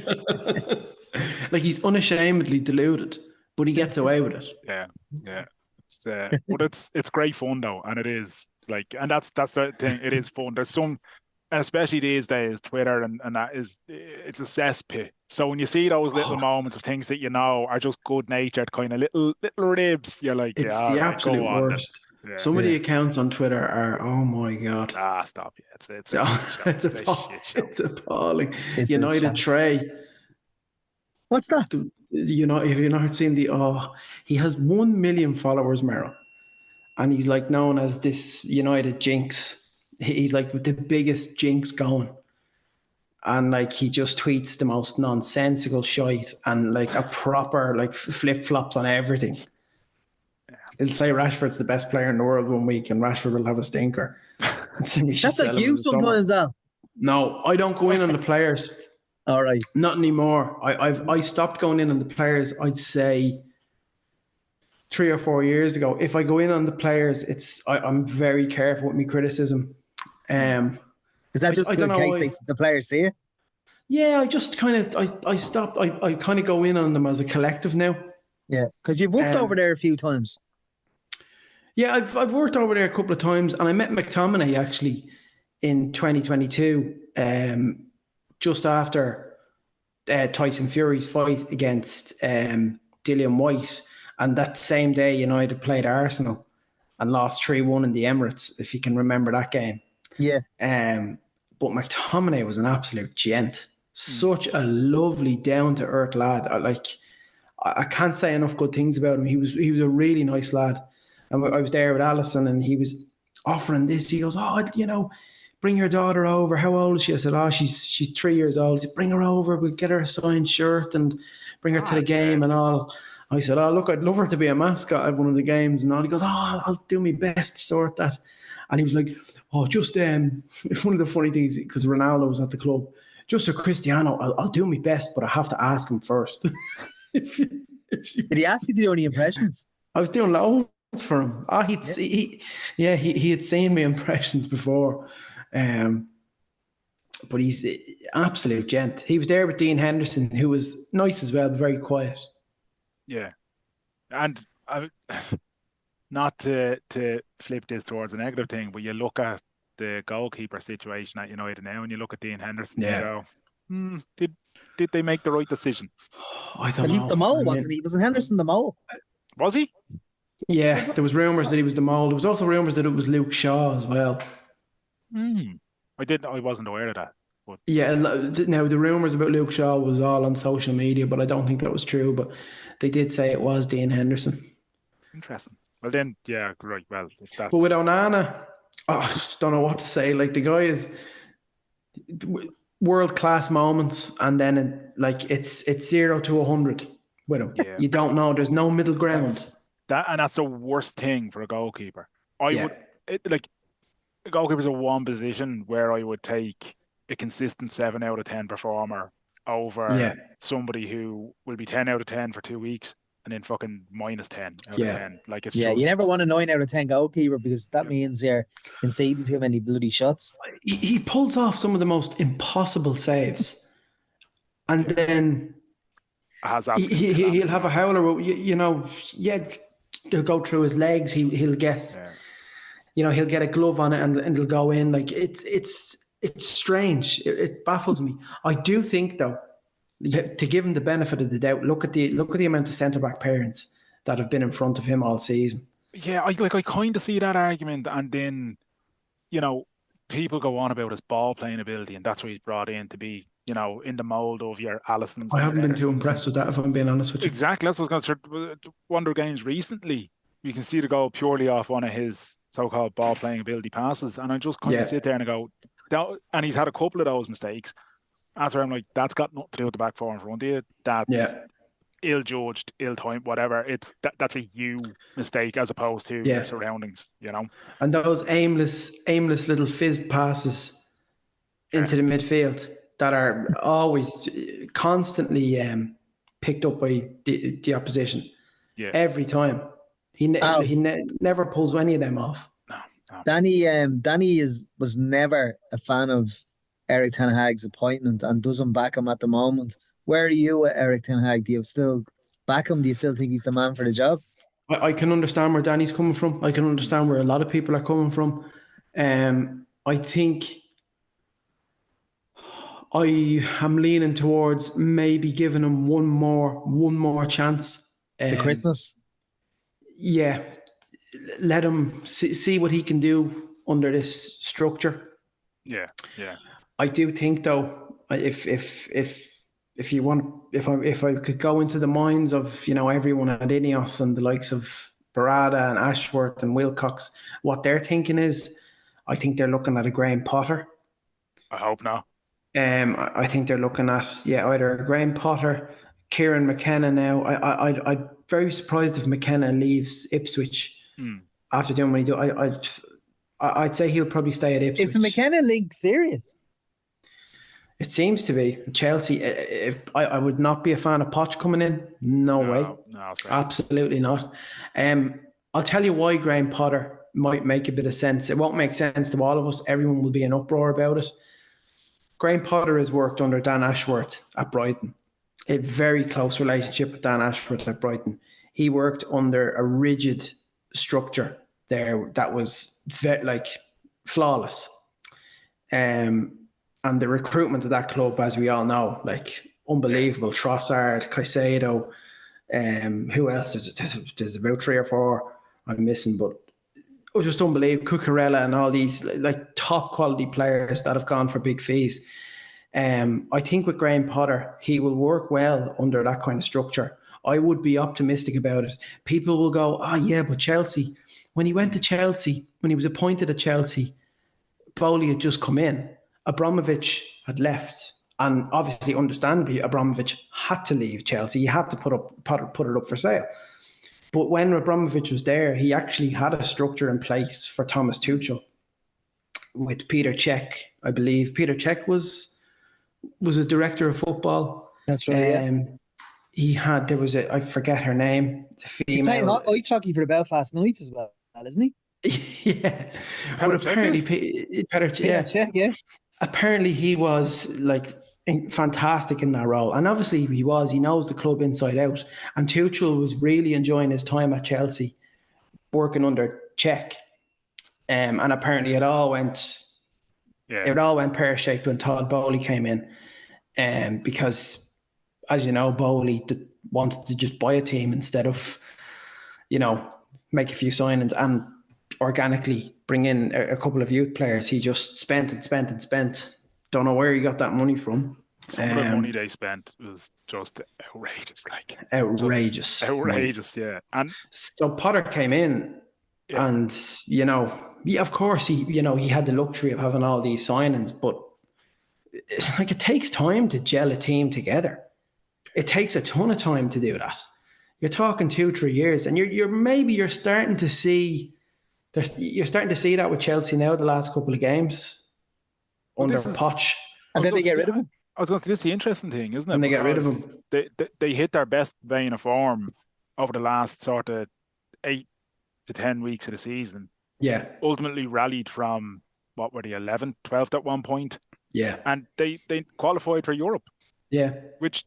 Like, he's unashamedly deluded, but he gets away with it. Yeah. It's great fun though, and it is like, and that's the thing. It is fun. There's some. And especially these days, Twitter and that it's a cesspit. So when you see those little moments of things that you know are just good natured kind of little ribs, you're like, it's the absolute worst. Yeah. Some of the accounts on Twitter are, oh my god! Stop! Yeah, it's appalling. United Trey. What's that? If you've not seen he has 1 million followers, Merrill, and he's like known as this United jinx. he's like with the biggest jinx going. And like he just tweets the most nonsensical shite and like a proper like flip flops on everything. He'll say Rashford's the best player in the world one week, and Rashford will have a stinker. And so we should That's like sell him in you the summer. sometimes, Al. No, I don't go in on the players. All right. Not anymore. I stopped going in on the players. I'd say 3 or 4 years ago. If I go in on the players, I'm very careful with my criticism. Is that just I in don't know case the players see it? Yeah, I just kind of I stopped. I kind of go in on them as a collective now. Yeah, because you've worked over there a few times. Yeah, I've worked over there a couple of times, and I met McTominay actually in 2022, just after Tyson Fury's fight against Dillian White, and that same day United played Arsenal and lost 3-1 in the Emirates, if you can remember that game. Yeah. But McTominay was an absolute gent. Such a lovely, down to earth lad. I can't say enough good things about him. He was a really nice lad. And I was there with Alison, and he was offering this. He goes, bring your daughter over. How old is she? I said, she's 3 years old. He said, bring her over. We'll get her a signed shirt and bring her to the game and all. I said, look, I'd love her to be a mascot at one of the games and all. He goes, I'll do my best to sort that. And he was like, just one of the funny things, because Ronaldo was at the club, just for Cristiano, I'll do my best, but I have to ask him first. Did he ask you to do any impressions? I was doing loads for him. He had seen me impressions before. But he's an absolute gent. He was there with Dean Henderson, who was nice as well, but very quiet. Yeah. And not to flip this towards a negative thing, but you look at the goalkeeper situation at United now, and you look at Dean Henderson, you go, did they make the right decision? I don't know. At least the mole, wasn't he? Wasn't Henderson the mole? Was he? Yeah, there was rumours that he was the mole. There was also rumours that it was Luke Shaw as well. I wasn't aware of that. But yeah, now the rumours about Luke Shaw was all on social media, but I don't think that was true. But they did say it was Dean Henderson. Interesting. Well then, yeah, right. Well, if that's... But with Onana, I just don't know what to say. Like, the guy is world-class moments, and then it's 0 to 100 with him. Yeah. You don't know. There's no middle ground. That's the worst thing for a goalkeeper. A goalkeeper's a one position where I would take a consistent 7 out of 10 performer over somebody who will be 10 out of 10 for 2 weeks and then fucking minus 10 out of 10. Like, it's you never want a 9 out of 10 goalkeeper, because that means you're conceding too many bloody shots. He pulls off some of the most impossible saves, and then he'll have a howler. They'll go through his legs. He'll get, he'll get a glove on it and it'll go in. Like, it's strange. It baffles me. I do think, though, to give him the benefit of the doubt, look at the amount of centre back parents that have been in front of him all season. Yeah, I kind of see that argument, and then people go on about his ball playing ability, and that's what he's brought in to be, in the mould of your Allisons. I haven't been too impressed with that, if I'm being honest with you. Exactly. That's what I was going to Wonder Games recently. You can see the goal purely off one of his so-called ball playing ability passes, and I just kind of sit there and go, and he's had a couple of those mistakes. That's where I'm like, that's got nothing to do with the back four in front of you. That's ill-judged, ill-timed, whatever. That's a you mistake as opposed to the surroundings, And those aimless little fizzed passes into the midfield that are always constantly picked up by the opposition. Yeah. Every time. He never pulls any of them off. No. Danny was never a fan of Erik Ten Hag's appointment and doesn't back him at the moment. Where are you with Erik Ten Hag? Do you still back him? Do you still think he's the man for the job? I can understand where Danny's coming from. I can understand where a lot of people are coming from. I think I am leaning towards maybe giving him one more chance. The Christmas? Yeah. Let him see what he can do under this structure. Yeah. I do think, though, if I could go into the minds of everyone at Ineos and the likes of Barada and Ashworth and Wilcox, what they're thinking is, I think they're looking at a Graham Potter. I hope not. I think they're looking at either Graham Potter, Kieran McKenna now. I'd very surprised if McKenna leaves Ipswich after doing what he do. I'd say he'll probably stay at Ipswich. Is the McKenna link serious? It seems to be. Chelsea, if I would not be a fan of Poch coming in. No way. No, sorry. Absolutely not. I'll tell you why Graham Potter might make a bit of sense. It won't make sense to all of us. Everyone will be in uproar about it. Graham Potter has worked under Dan Ashworth at Brighton. A very close relationship with Dan Ashworth at Brighton. He worked under a rigid structure there that was flawless. And the recruitment of that club, as we all know, unbelievable. Trossard, Caicedo, who else is it? There's about 3 or 4 I'm missing, but it was just unbelievable. Cucurella and all these top quality players that have gone for big fees. I think with Graham Potter, he will work well under that kind of structure. I would be optimistic about it. People will go, but Chelsea. When he went to Chelsea, when he was appointed at Chelsea, Bowley had just come in. Abramovich had left. And obviously, understandably, Abramovich had to leave Chelsea. He had to put it up for sale. But when Abramovich was there, he actually had a structure in place for Thomas Tuchel with Peter Cech, I believe. Peter Cech was a director of football. That's right. He had, I forget her name. It's a female. He's playing ice hockey for the Belfast Knights as well, isn't he? Yeah. But apparently, Peter Cech, yeah. Apparently he was fantastic in that role. And obviously he knows the club inside out. And Tuchel was really enjoying his time at Chelsea, working under Cech. And apparently it all went pear-shaped when Todd Bowley came in. Because, as you know, Bowley wanted to just buy a team instead of, make a few signings and organically bring in a couple of youth players. He just spent and spent and spent. Don't know where he got that money from. Some of the money they spent was just outrageous. Outrageous, yeah. And so Potter came in, and of course he had the luxury of having all these signings, but it takes time to gel a team together. It takes a ton of time to do that. You're talking 2-3 years, and you're starting to see. You're starting to see that with Chelsea now. The last couple of games under Poch, and then they get rid of him. I was going to say, this is the interesting thing, isn't it? And they get rid of him. They hit their best vein of form over the last sort of 8 to 10 weeks of the season. Yeah. Ultimately rallied from, what were they, 11th, 12th at one point? Yeah. And they qualified for Europe. Yeah. Which,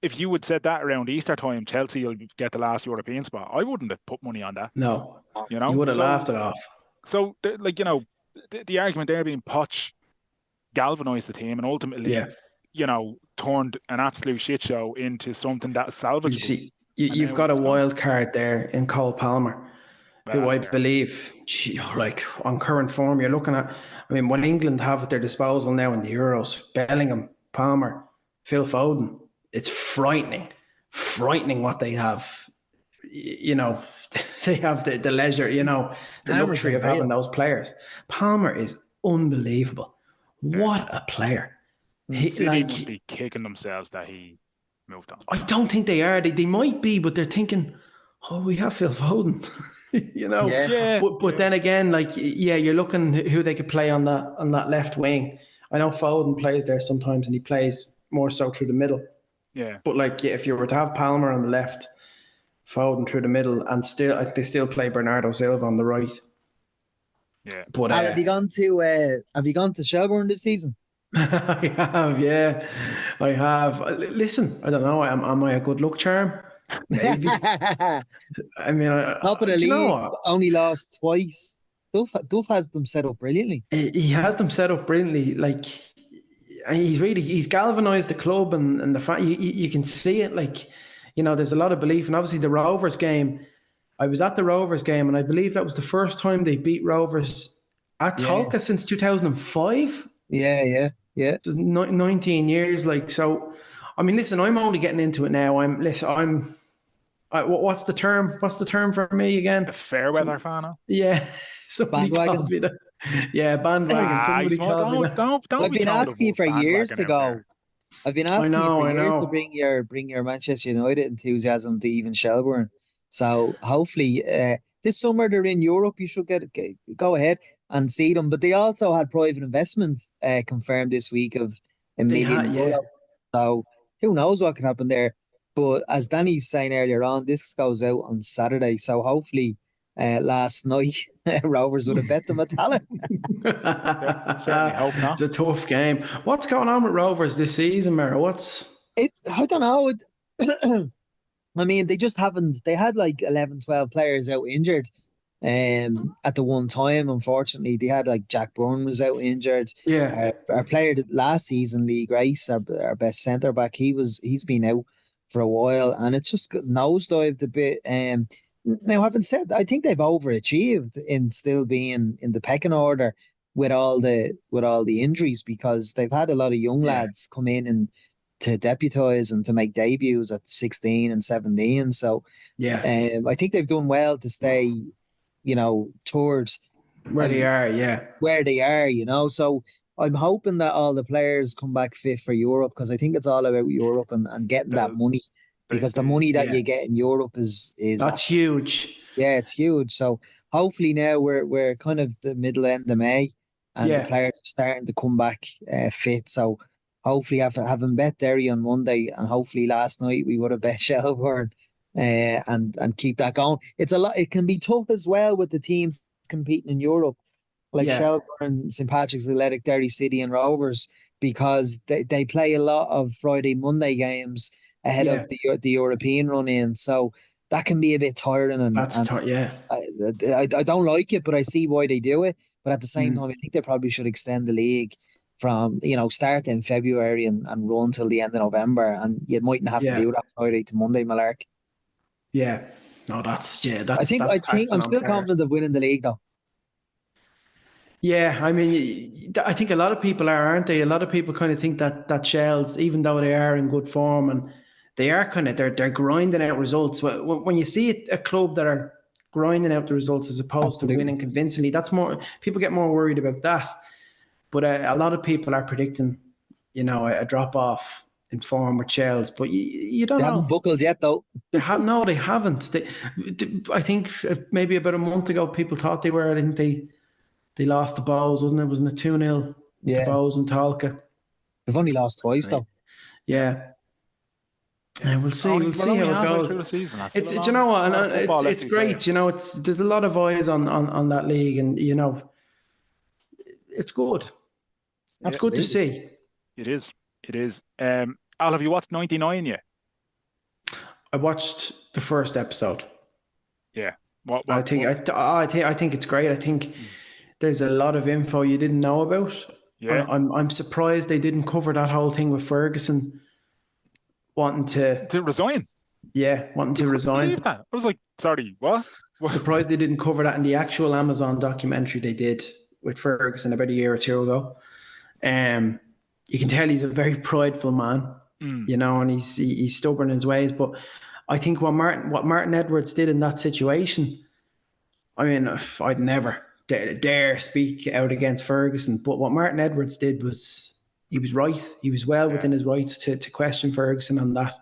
if you would said that around Easter time, Chelsea will get the last European spot, I wouldn't have put money on that. No. You would have laughed it off. So, the argument there being Poch galvanised the team and ultimately, turned an absolute shit show into something that's salvageable. You see, you've got a wild card there in Cole Palmer, who I believe, on current form, you're looking at, when England have at their disposal now in the Euros, Bellingham, Palmer, Phil Foden, it's frightening what they have. They have the leisure, the luxury of having those players. Palmer is unbelievable. What a player. City must be kicking themselves that he moved on. I don't think they are. They might be, but they're thinking, we have Phil Foden. Yeah. But then again, you're looking who they could play on that left wing. I know Foden plays there sometimes, and he plays more so through the middle. Yeah. But if you were to have Palmer on the left, Foden through the middle, and they still play Bernardo Silva on the right. Yeah. But have you gone to Shelbourne this season? I have, yeah. I have. Listen, I don't know. Am I a good luck charm? Maybe. Top of the league, only lost twice. Duff has them set up brilliantly. He has them set up brilliantly. He's galvanised the club, and the fact you can see it. There's a lot of belief, and obviously the Rovers game. I was at the Rovers game, and I believe that was the first time they beat Rovers at Tolka since 2005. Yeah. 19 years, so. Listen, I'm only getting into it now. What's the term? What's the term for me again? A fair weather fan. Yeah. Somebody called me that. Yeah, bandwagon. Somebody Small. called me that. Don't I've be been throwing the asking you word for years bandwagon to out go. there. I've been asking you for I years to know. bring your Manchester United enthusiasm to even Shelbourne. So hopefully, this summer they're in Europe. You should go ahead and see them. But they also had private investment confirmed this week of a They million had, yeah. euro. So who knows what can happen there? But as Danny's saying earlier on, this goes out on Saturday. So hopefully, last night Rovers would have bet them a talent. Certainly hope not. It's a tough game. What's going on with Rovers this season, Mara? I don't know. I mean, they just haven't. They had like 11, 12 players out injured at the one time. Unfortunately, they had like Jack Byrne was out injured. Yeah, Our player last season, Lee Grace, our best centre back, he's been out for a while, and it's just got nosedived a bit. Now, having said that, I think they've overachieved in still being in the pecking order with all the injuries, because they've had a lot of young yeah, lads come in and to deputise and to make debuts at 16 and 17. So yeah. I think they've done well to stay, towards Where they um, are, yeah. where they are. So I'm hoping that all the players come back fit for Europe, because I think it's all about Europe and getting that The money, because the money that Yeah. you get in Europe is That's huge. yeah, it's huge. So hopefully now we're kind of the middle end of May, and the Yeah, players are starting to come back fit. So hopefully, having bet Derry on Monday, and hopefully last night we would have bet Shelbourne, and keep that going. It's a lot. It can be tough as well with the teams competing in Europe, like yeah, Shelbourne, St Patrick's Athletic, Derry City, and Rovers, because they play a lot of Friday, Monday games ahead yeah. of the European run in. So that can be a bit tiring, and Yeah. I don't like it, but I see why they do it. But at the same Mm, time, I think they probably should extend the league from, start in February and run till the end of November. And you mightn't have to yeah, do that Friday to Monday, Malark. yeah. No, I think I that's think taxing I'm on still players. confident of winning the league though. Yeah, I mean, I think a lot of people are, aren't they? A lot of people kind of think that Shells, even though they are in good form and they are kind of they're grinding out results. When you see a club that are grinding out the results as opposed to Absolutely. winning convincingly, that's more people get more worried about that. But a lot of people are predicting, a drop off in form with Shells, but you don't They haven't know. buckled yet though. They haven't. I think maybe about a month ago, people thought they were. I think they lost the Bows, wasn't it? Wasn't it 2-0 to Yeah, Bows and Talca? they've only lost twice though. Yeah. And we'll see. We'll We're see only how it halfway goes. through the season. That's still It's a you know what, and lot of football left it's to be played. great. There's a lot of eyes on that league, and it's good. It's Yeah, good to Absolutely. see. it is. It is. Al, have you watched 99 yet? I watched the first episode. Yeah. What? And What? What? I think it's great. I think Mm. there's a lot of info you didn't know about, and Yeah. I'm surprised they didn't cover that whole thing with Ferguson wanting to To resign. wanting You to couldn't believe resign. that. I was like, sorry, what? What? Surprised they didn't cover that in the actual Amazon documentary they did with Ferguson about a year or two ago. Um, you can tell he's a very prideful man, Mm. and he's stubborn in his ways. But I think what Martin Edwards did in that situation, I mean, I'd never dare speak out against Ferguson. But what Martin Edwards did was he was right. He was well Yeah. within his rights to question Ferguson on that.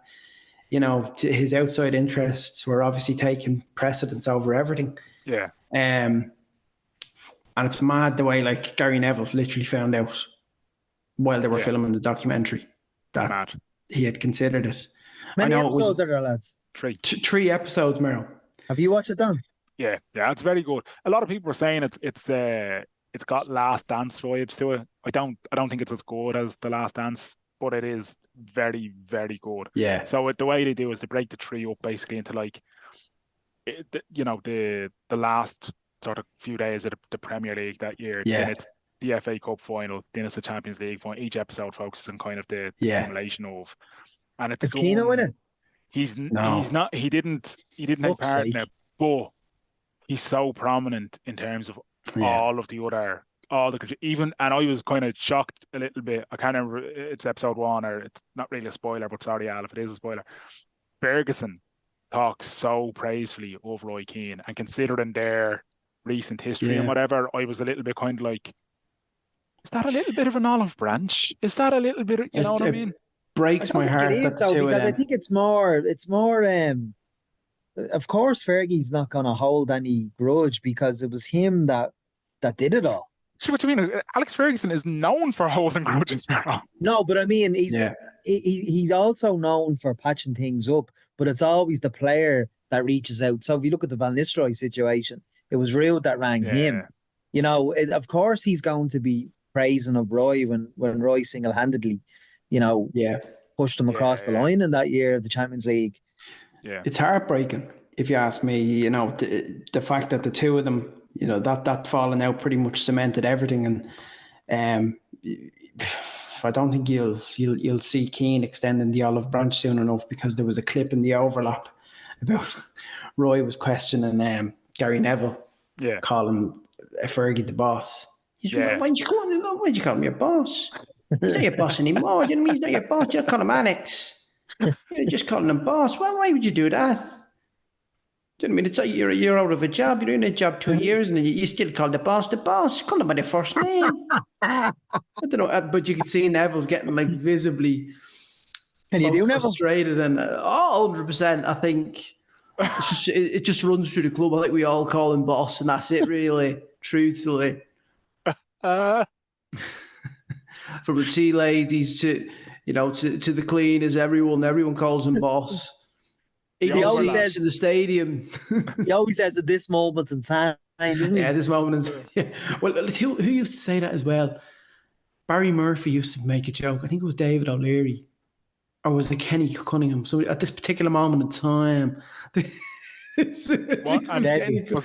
His outside interests were obviously taking precedence over everything. Yeah. And it's mad the way like Gary Neville literally found out while they were Yeah. filming the documentary that Mad. he had considered it. I Many know it was episodes are there, lads? 3. 3 episodes, Meryl. Have you watched it done? Yeah. Yeah. It's very good. A lot of people were saying it's got Last Dance vibes to it. I don't think it's as good as The Last Dance, but it is very, very good. Yeah. So the way they do is they break the three up basically into like, the last sort of few days of the Premier League that year. Then Yeah. it's the FA Cup final. Then it's the Champions League final. Each episode focuses on kind of the Yeah. culmination of, and it's Is Keno in done. it? He's No. not. He didn't take Fuck's part in sake. it, but he's so prominent in terms of Yeah. all the even. And I was kind of shocked a little bit. I can't remember. It's episode 1, or it's not really a spoiler, but sorry, Al, if it is a spoiler. Ferguson talks so praisefully of Roy Keane, and considering their recent history and whatever, I was a little bit kind of like, is that a little bit of an olive branch? Is that a little bit of, you know what I mean? I Breaks don't my think it heart is that the though, two of because I them. think it's more of course Fergie's not gonna hold any grudge because it was him that did it all. See what you mean? Alex Ferguson is known for holding grudges, bro. No, but I mean Yeah. he's also known for patching things up, but it's always the player that reaches out. So if you look at the Van Nistelrooy situation, it was Ruud that rang him. Yeah, You know, of course he's going to be praising of Roy when Roy single-handedly, you know, Yeah. pushed them across the yeah, line in that year of the Champions League. yeah. It's heartbreaking, if you ask me. You know, the fact that the two of them, you know, that falling out pretty much cemented everything. And I don't think you'll see Keane extending the olive branch soon enough, because there was a clip in the overlap about Roy was questioning Gary Neville, Yeah, calling Fergie the boss. He's like, yeah. why'd you call me a boss? He's not your boss anymore. You know what I mean? He's not your boss. You don't call him Alex. You're just calling him boss. Why would you do that? Do you know what I mean? It's like you're out of a job. You're in a job 2 years, and you still call the boss the boss. Call him by their first name. I don't know, but you could see Neville's getting like visibly Can you do Neville? frustrated, and 100%. I think it just runs through the club. I think we all call him boss, and that's it, really. Truthfully, Uh, from the tea ladies to to the cleaners, everyone calls him boss. He always says in the stadium. He always says at this moment in time, doesn't he? Yeah, this moment. Well, who used to say that as well? Barry Murphy used to make a joke. I think it was David O'Leary, or was it Kenny Cunningham? So at this particular moment in time, what? Was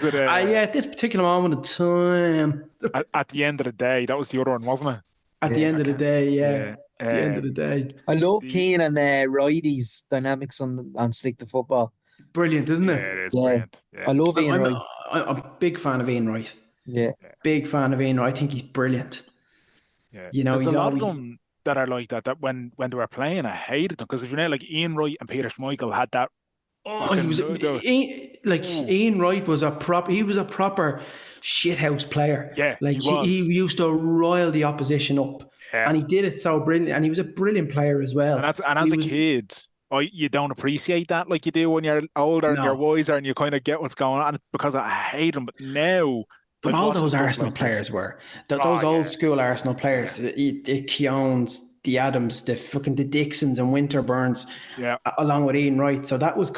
it? Yeah, at this particular moment in time. At the end of the day, that was the other one, wasn't it? At the end of the day, yeah. At the end of the day. I love Keane and Righty's dynamics on Stick to Football. Brilliant, isn't it? Yeah, it is brilliant. Yeah. I love Ian Wright. I'm a big fan of Ian Wright. Yeah. Big fan of Ian Wright. I think he's brilliant. Yeah. You know, there's he's a lot always... of them that are like that. That when they were playing, I hated them, because if you know, like Ian Wright and Peter Schmeichel had that. Ian Wright was a proper shithouse player. Yeah, like he used to rile the opposition up, and he did it so brilliant. And he was a brilliant player as well. And as a kid, you don't appreciate that like you do when you're older and you're wiser and you kind of get what's going on, because I hate him. But now, but all those Arsenal players were those old school Arsenal players. The Keowns, the Adams, the Dixons and Winterburns, along with Ian Wright. So that was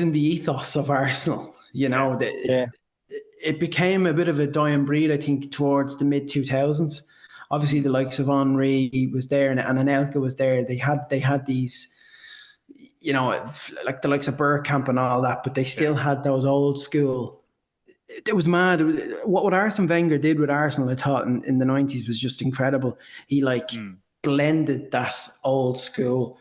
in the ethos of Arsenal. You know, it became a bit of a dying breed, I think, towards the mid 2000s. Obviously, the likes of Henry was there, and Anelka was there. They had these, you know, like the likes of Bergkamp and all that, but they still had those old school. It was mad. What Arsene Wenger did with Arsenal, I thought, in the 90s was just incredible. He blended that old school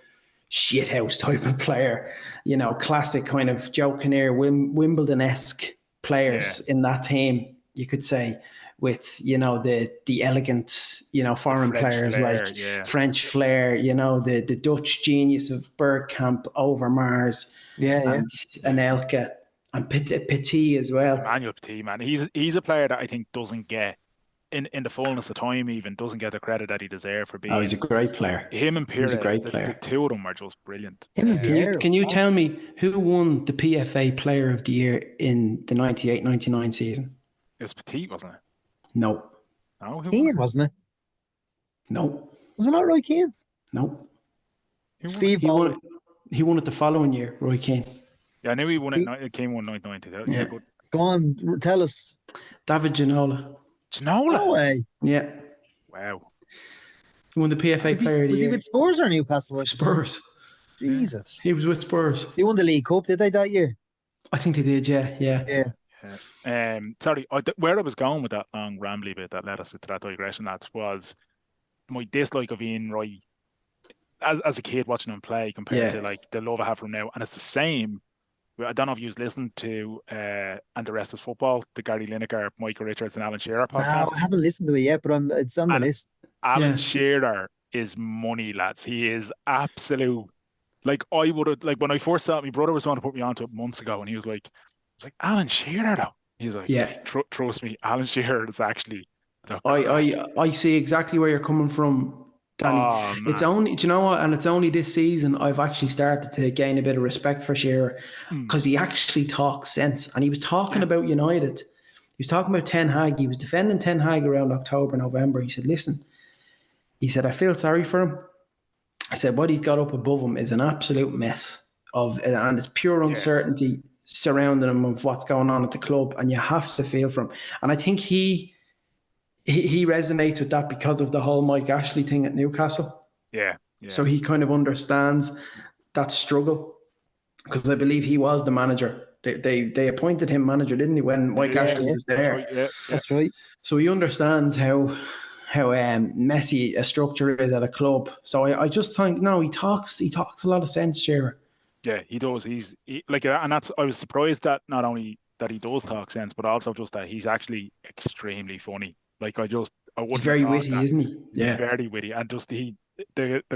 shithouse type of player, you know, classic kind of Joe Kinnear, Wimbledon-esque players in that team, you could say, with, you know, the elegant, you know, foreign players flair, French flair, you know, the Dutch genius of Bergkamp, Overmars, and Anelka. And Petit as well. Emmanuel Petit, man. He's a player that I think doesn't get, in the fullness of time, even doesn't get the credit that he deserves for being. Oh, he's a great player. Him and Pires, the two of them are just brilliant. Can you tell me who won the PFA Player of the Year in the 98-99 season? It was Petit, wasn't it? No. No, Keane, wasn't it? No. Was it not Roy Keane? No. Steve won. He won it the following year, Roy Keane. Yeah, I knew he won it. It came 1990. Yeah. But... Go on, tell us. David Ginola. Ginola? No way. Yeah. Wow. He won the PFA Player of the Year. Was he with Spurs or Newcastle? Spurs. Jesus. He was with Spurs. They won the League Cup, did they, that year? I think they did, yeah. Sorry, where I was going with that long rambly bit that led us into that digression, that was my dislike of Ian Wright as a kid watching him play compared to like the love I have for him now. And it's the same. I don't know if you was listening to And the Rest is Football, the Gary Lineker, Michael Richards and Alan Shearer podcast. No, I haven't listened to it yet, but it's on the list. Alan Shearer is money, lads. He is absolute. Like, I would have, like, when I first saw it, my brother was trying to put me onto it months ago, and he was like, it's like, Alan Shearer, though. He's like, Yeah. trust me, Alan Shearer is actually the crack. I see exactly where you're coming from, Danny. Oh It's man. only, do you know what? And it's only this season I've actually started to gain a bit of respect for Shearer Mm. because he actually talks sense. And he was talking about United. He was talking about Ten Hag. He was defending Ten Hag around October, November. He said, listen, he said, I feel sorry for him. I said, what he's got up above him is an absolute mess and it's pure Yeah. uncertainty surrounding him of what's going on at the club. And you have to feel for him. And I think he resonates with that because of the whole Mike Ashley thing at Newcastle. Yeah. So he kind of understands that struggle because I believe he was the manager. They appointed him manager, didn't he, when Mike Ashley was there? Right. Yeah. That's right. So he understands how messy a structure is at a club. So I just think he talks a lot of sense, Shearer. Yeah, he does. Like, and that's, I was surprised that not only that he does talk sense, but also just that he's actually extremely funny. Like, I He's wouldn't have very thought witty, that. isn't he? Yeah. Very witty, and just the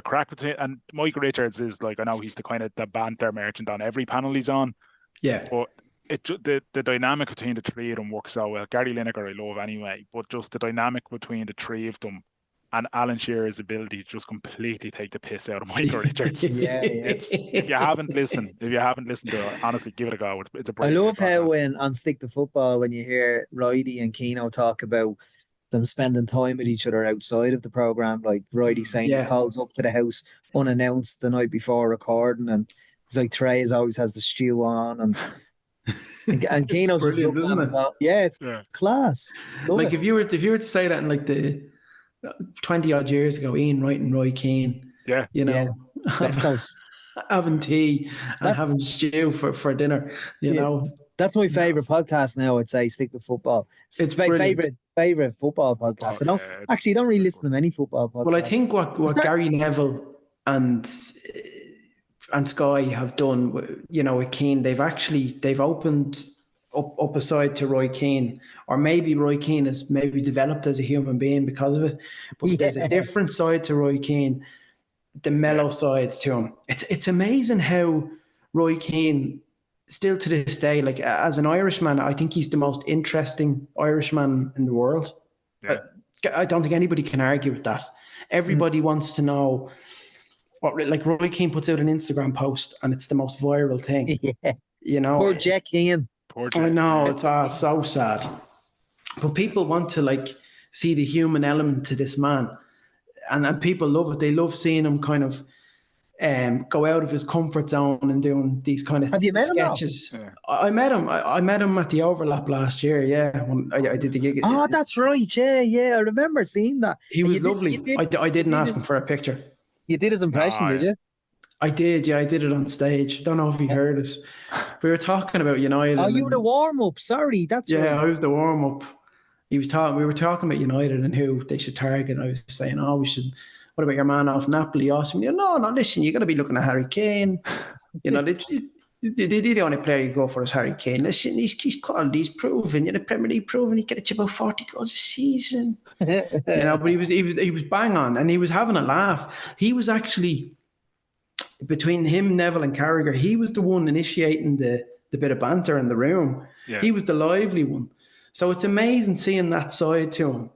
crack between, and Mike Richards is like, I know he's the kind of the banter merchant on every panel he's on, Yeah. but the dynamic between the three of them works so well. Gary Lineker I love anyway, but just the dynamic between the three of them and Alan Shearer's ability to just completely take the piss out of Michael Richards. Yeah. If you haven't listened to it, honestly, give it a go. It's a I brilliant love how podcast. when on Stick to Football, when you hear Ridey and Keno talk about them spending time with each other outside of the program, like Ridey saying he calls up to the house unannounced the night before recording, and it's like Trey's always has the stew on, and Keno's just looking at him. It's class. Love like it. if you were to say that in like the 20 odd years ago, Ian Wright and Roy Keane, having tea and having stew for dinner, you know. That's my favorite podcast now. I'd say Stick to Football. It's my favorite football podcast. I don't really listen to many football podcasts. Well, I think what Gary Neville and Sky have done, you know, with Keane, they've opened up a side to Roy Keane, or maybe Roy Keane has maybe developed as a human being because of it. But there's a different side to Roy Keane, the mellow side to him. It's amazing how Roy Keane, still to this day, like as an Irishman, I think he's the most interesting Irishman in the world. Yeah. I don't think anybody can argue with that. Everybody wants to know what, like Roy Keane puts out an Instagram post and it's the most viral thing. Yeah. You know, poor Jack Keane. I know, it's so sad. But people want to like see the human element to this man, and people love it. They love seeing him kind of go out of his comfort zone and doing these kind of sketches. Yeah. I met him. I met him at the Overlap last year. Yeah, when I did the gig. Oh, that's right. Yeah. I remember seeing that. He was lovely. I didn't ask him for a picture. You did his impression, did you? I did. Yeah, I did it on stage. Don't know if he heard it. We were talking about United. Oh, you were the warm up. Sorry, that's right. Yeah, I was the warm up. We were talking about United and who they should target. I was saying, we should. What about your man off Napoli? Awesome. No, listen, you got to be looking at Harry Kane. You know, the only player you go for is Harry Kane. Listen, he's called, he's proven, the Premier League proven he gets you about 40 goals a season. You know, but he was bang on and he was having a laugh. He was actually, between him, Neville and Carragher, he was the one initiating the bit of banter in the room. Yeah. He was the lively one. So it's amazing seeing that side to him.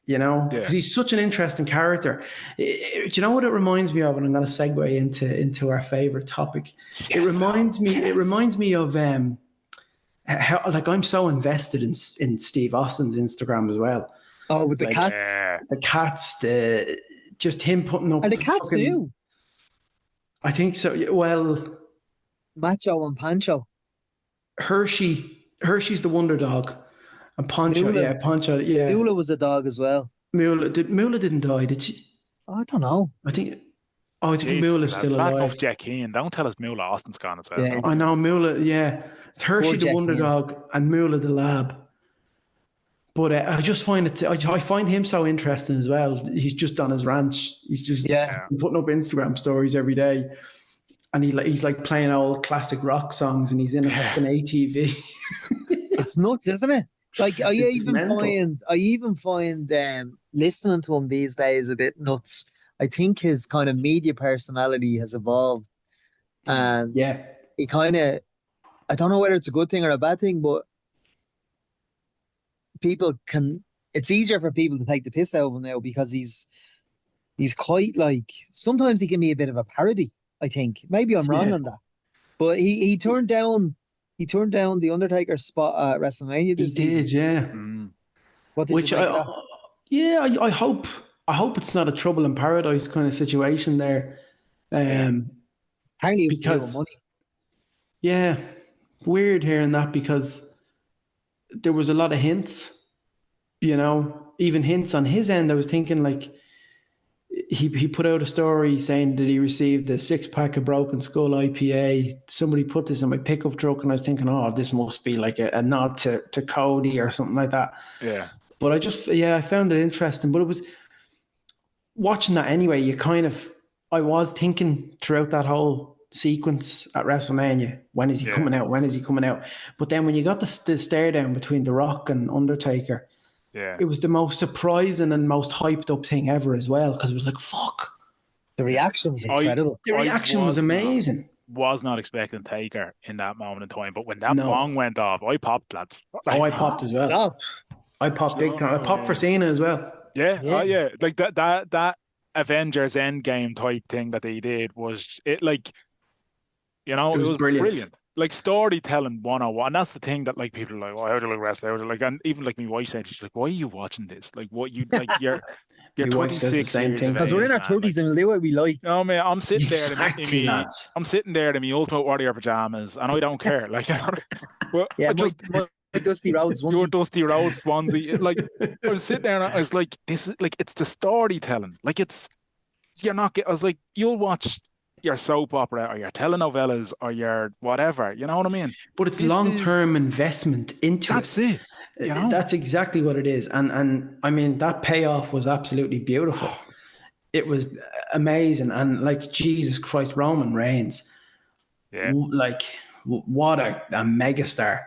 You know, because he's such an interesting character. Do you know what it reminds me of? And I'm going to segue into our favorite topic. Yes, it reminds me of how, like, I'm so invested in Steve Austin's Instagram as well. Oh, with the cats, just him putting up. And the cats do. I think so. Well, Macho and Pancho. Hershey's the wonder dog. And Pancho, Mula was a dog as well. Mula didn't die, did she? Oh, I don't know. I think Mula's still alive. Of Jack Keane. Don't tell us Mula Austin's gone as well. Yeah. I know Mula. Yeah, it's Hershey the wonder dog and Mula the lab. But I just find I find him so interesting as well. He's just on his ranch. He's just putting up Instagram stories every day. And he's like playing old classic rock songs and he's in a fucking ATV. It's nuts, isn't it? Like I even find listening to him these days a bit nuts. I think his kind of media personality has evolved, and he kind of, I don't know whether it's a good thing or a bad thing, but people can. It's easier for people to take the piss out of him now because he's quite like sometimes he can be a bit of a parody. I think maybe I'm wrong on that, but he turned down the Undertaker spot at WrestleMania He this season. did, yeah. What did Which you make of that? I hope it's not a trouble in paradise kind of situation there. Apparently, it was to do with Because money. yeah, weird hearing that because there was a lot of hints, even hints on his end. I was thinking like he put out a story saying that he received a 6-pack of Broken Skull IPA. Somebody put this in my pickup truck, and I was thinking, oh, this must be like a nod to Cody or something like that. Yeah. But I found it interesting. But it was watching that anyway. I was thinking throughout that whole sequence at WrestleMania, when is he coming out? When is he coming out? But then when you got the stare down between The Rock and Undertaker, it was the most surprising and most hyped up thing ever as well, because it was like, fuck. The reaction was incredible. The reaction was amazing. Was not expecting Taker in that moment in time, but when that bong went off, I popped, lads. I popped as well. Stop. I popped big time. I popped for Cena as well. Yeah. Oh yeah. Like that Avengers Endgame type thing that they did was it like, it was brilliant. Like storytelling 101. And that's the thing that like people are like, oh, how do you like wrestling? Like, and even like my wife said, she's like, why are you watching this? Like, what you like? You're 26 years because we're in our 30s and we'll do what we like. No man, I'm sitting there lads. I'm sitting there in my Ultimate Warrior pajamas, and I don't care. Like, well, my Dusty Rhodes onesie. Your Dusty Rhodes onesie. Like, I was sitting there and I was like, this is like, it's the storytelling. Like, I was like, you'll watch your soap opera or your telenovelas or your whatever, you know what I mean? But it's long-term investment into that's it. That's exactly what it is. And I mean, that payoff was absolutely beautiful. It was amazing. And like, Jesus Christ, Roman Reigns, like, what a megastar,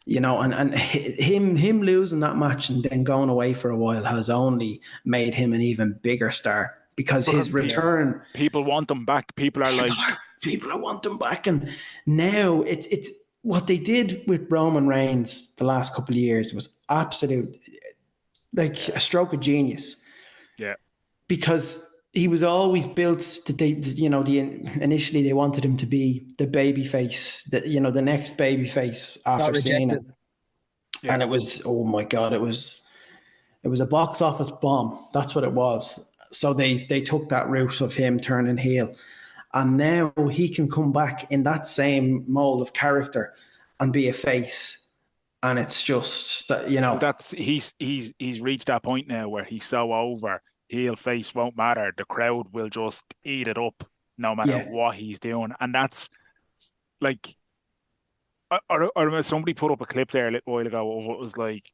and him losing that match and then going away for a while has only made him an even bigger star. Because his return, people want them back. People want them back, and now it's what they did with Roman Reigns the last couple of years was absolute, like a stroke of genius. Yeah, because he was always built to initially they wanted him to be the baby face, the next baby face after Cena, and it was, oh my God, it was a box office bomb. That's what it was. So they took that route of him turning heel, and now he can come back in that same mold of character and be a face, and it's just that's he's reached that point now where he's so over. Heel face won't matter. The crowd will just eat it up no matter what he's doing, and that's like I remember somebody put up a clip there a little while ago of what was like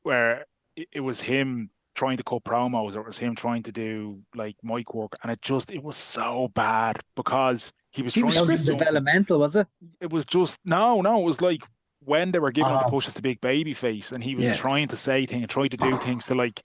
where it was him trying to cut promos, or it was him trying to do like mic work, and it was so bad because he was trying to do developmental, was it? It was just no, it was like when they were giving him the push as the big baby face, and he was trying to say things and trying to do things to like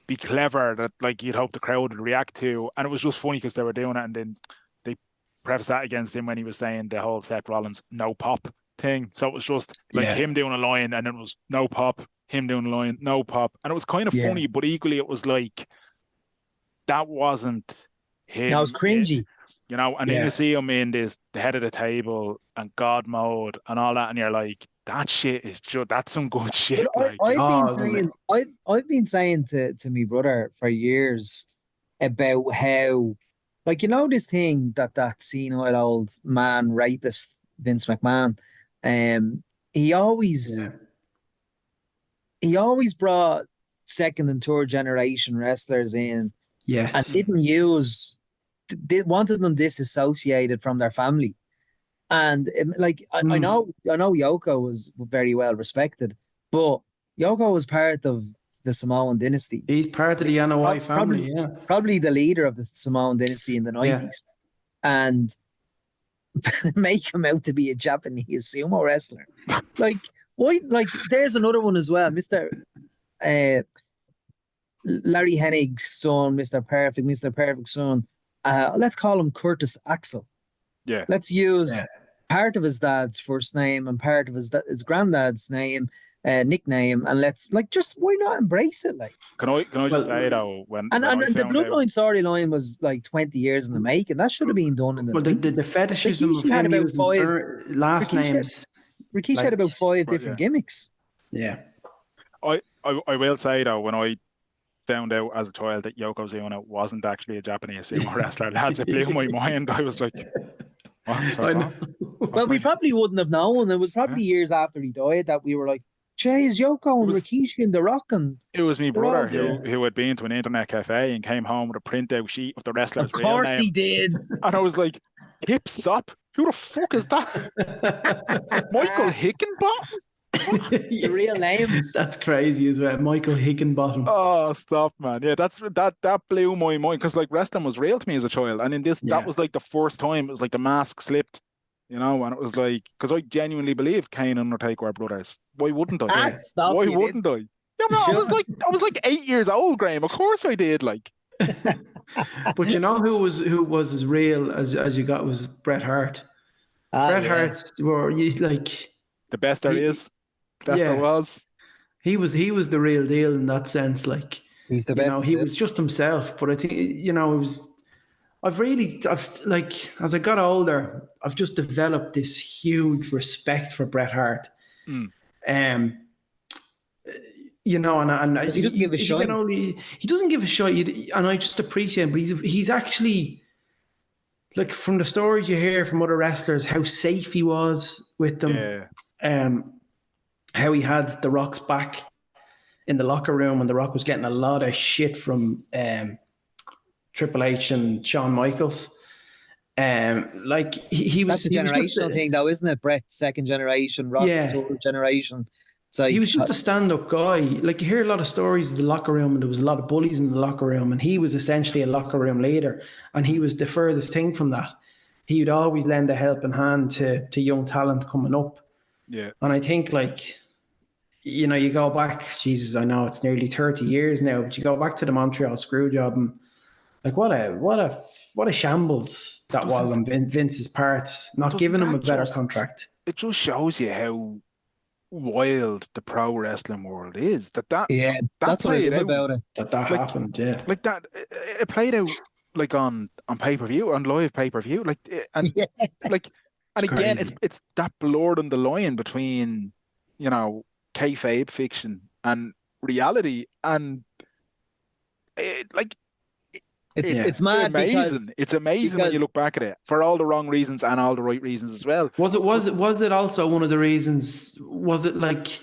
be clever that like you'd hope the crowd would react to, and it was just funny because they were doing it, and then they prefaced that against him when he was saying the whole Seth Rollins no pop thing. So it was just like him doing a line, and then it was no pop. Him doing the line, no pop. And it was kind of funny, but equally it was like, that wasn't him. That was cringy. And then you see him in the head of the table and God mode and all that, and you're like, that shit is just, that's some good shit. I've been saying to my brother for years about how, like, this thing that senile old man rapist, Vince McMahon, he always... He always brought second and third generation wrestlers in, and wanted them disassociated from their family. And I know Yoko was very well respected, but Yoko was part of the Samoan dynasty. He's part of the Anoa'i family, probably the leader of the Samoan dynasty in the 90s, and make him out to be a Japanese sumo wrestler, like. Why? Like, there's another one as well, Mr. Larry Hennig's son, Mr. Perfect's son. Let's call him Curtis Axel. Yeah. Let's use part of his dad's first name and part of his granddad's name. nickname, and let's like just why not embrace it? Like, Can I just say Well, though, when and I the found out, bloodline storyline was like 20 years in the making. That should have been done in the well, the 90s. fetishism of Rikishi had him about using five. last Rikishi had, names, Rikishi had like, about five but different yeah, gimmicks. yeah. I will say though, when I found out as a child that Yokozuna wasn't actually a Japanese sumo wrestler, lads, it blew my mind. I was like, what? I Sorry, know. what Well, am we I? probably wouldn't have known. It was Yeah. probably years after he died that we were like, "Jeez, Yoko It and was Rikishi and The Rock and it was me they're all." brother Yeah. who had been to an internet cafe and came home with a printout sheet of the Of wrestler's real course he name, did. and I was like, Hip Sop? Who the fuck is that? Michael Hickenbottom? What? The real names. That's crazy as well. Michael Hickenbottom. Oh, stop, man. Yeah, that blew my mind because like wrestling was real to me as a child. And in this, that Yeah. was like the first time it was like the mask slipped, and it was like, because I genuinely believed Kane and Undertaker were brothers. Why wouldn't I? Ah, Yeah. stop Why you did. wouldn't I? Yeah, no, I was like 8 years old, Graham. Of course I did. Like, But you know who was as real as you got was Bret Hart. Ah, Bret yeah. Hart's were you like the best there he, is, best there yeah, was. he was the real deal in that sense. Like, He's the you know, best he still. was just himself. But I think, you know, it was I've like as I got older, I've just developed this huge respect for Bret Hart. Mm. Um, you know, and Because he doesn't give a you can shine. only he doesn't give a shit, and I just appreciate him. But he's actually like from the stories you hear from other wrestlers, how safe he was with them, Yeah, how he had the Rock's back in the locker room, and the Rock was getting a lot of shit from Triple H and Shawn Michaels. Like he was That's a generational thing, though, isn't it? Brett, second generation, Rock, yeah, third generation. It's he like, was just a stand-up guy. Like you hear a lot of stories of the locker room, and there was a lot of bullies in the locker room, and he was essentially a locker room leader, and he was the furthest thing from that. He would always lend a helping hand to young talent coming up, yeah. and I think like, you know, you go back, Jesus, I know it's nearly 30 years now, but you go back to the Montreal screw job, and like what a shambles But that was doesn't on Vince's part, not doesn't giving him a that better just contract. it just shows you how wild the pro wrestling world is. yeah, That that's what I played love out about it. That like happened, yeah. like that. It played out like on pay-per-view, on live pay-per-view. And Yeah, like It's and again, crazy. it's that blurred on the line between kayfabe fiction and reality, and like it's it's Yeah. it's mad amazing. It's amazing when you because look back at it for all the wrong reasons and all the right reasons as well. But Was it also one of the reasons? Was it like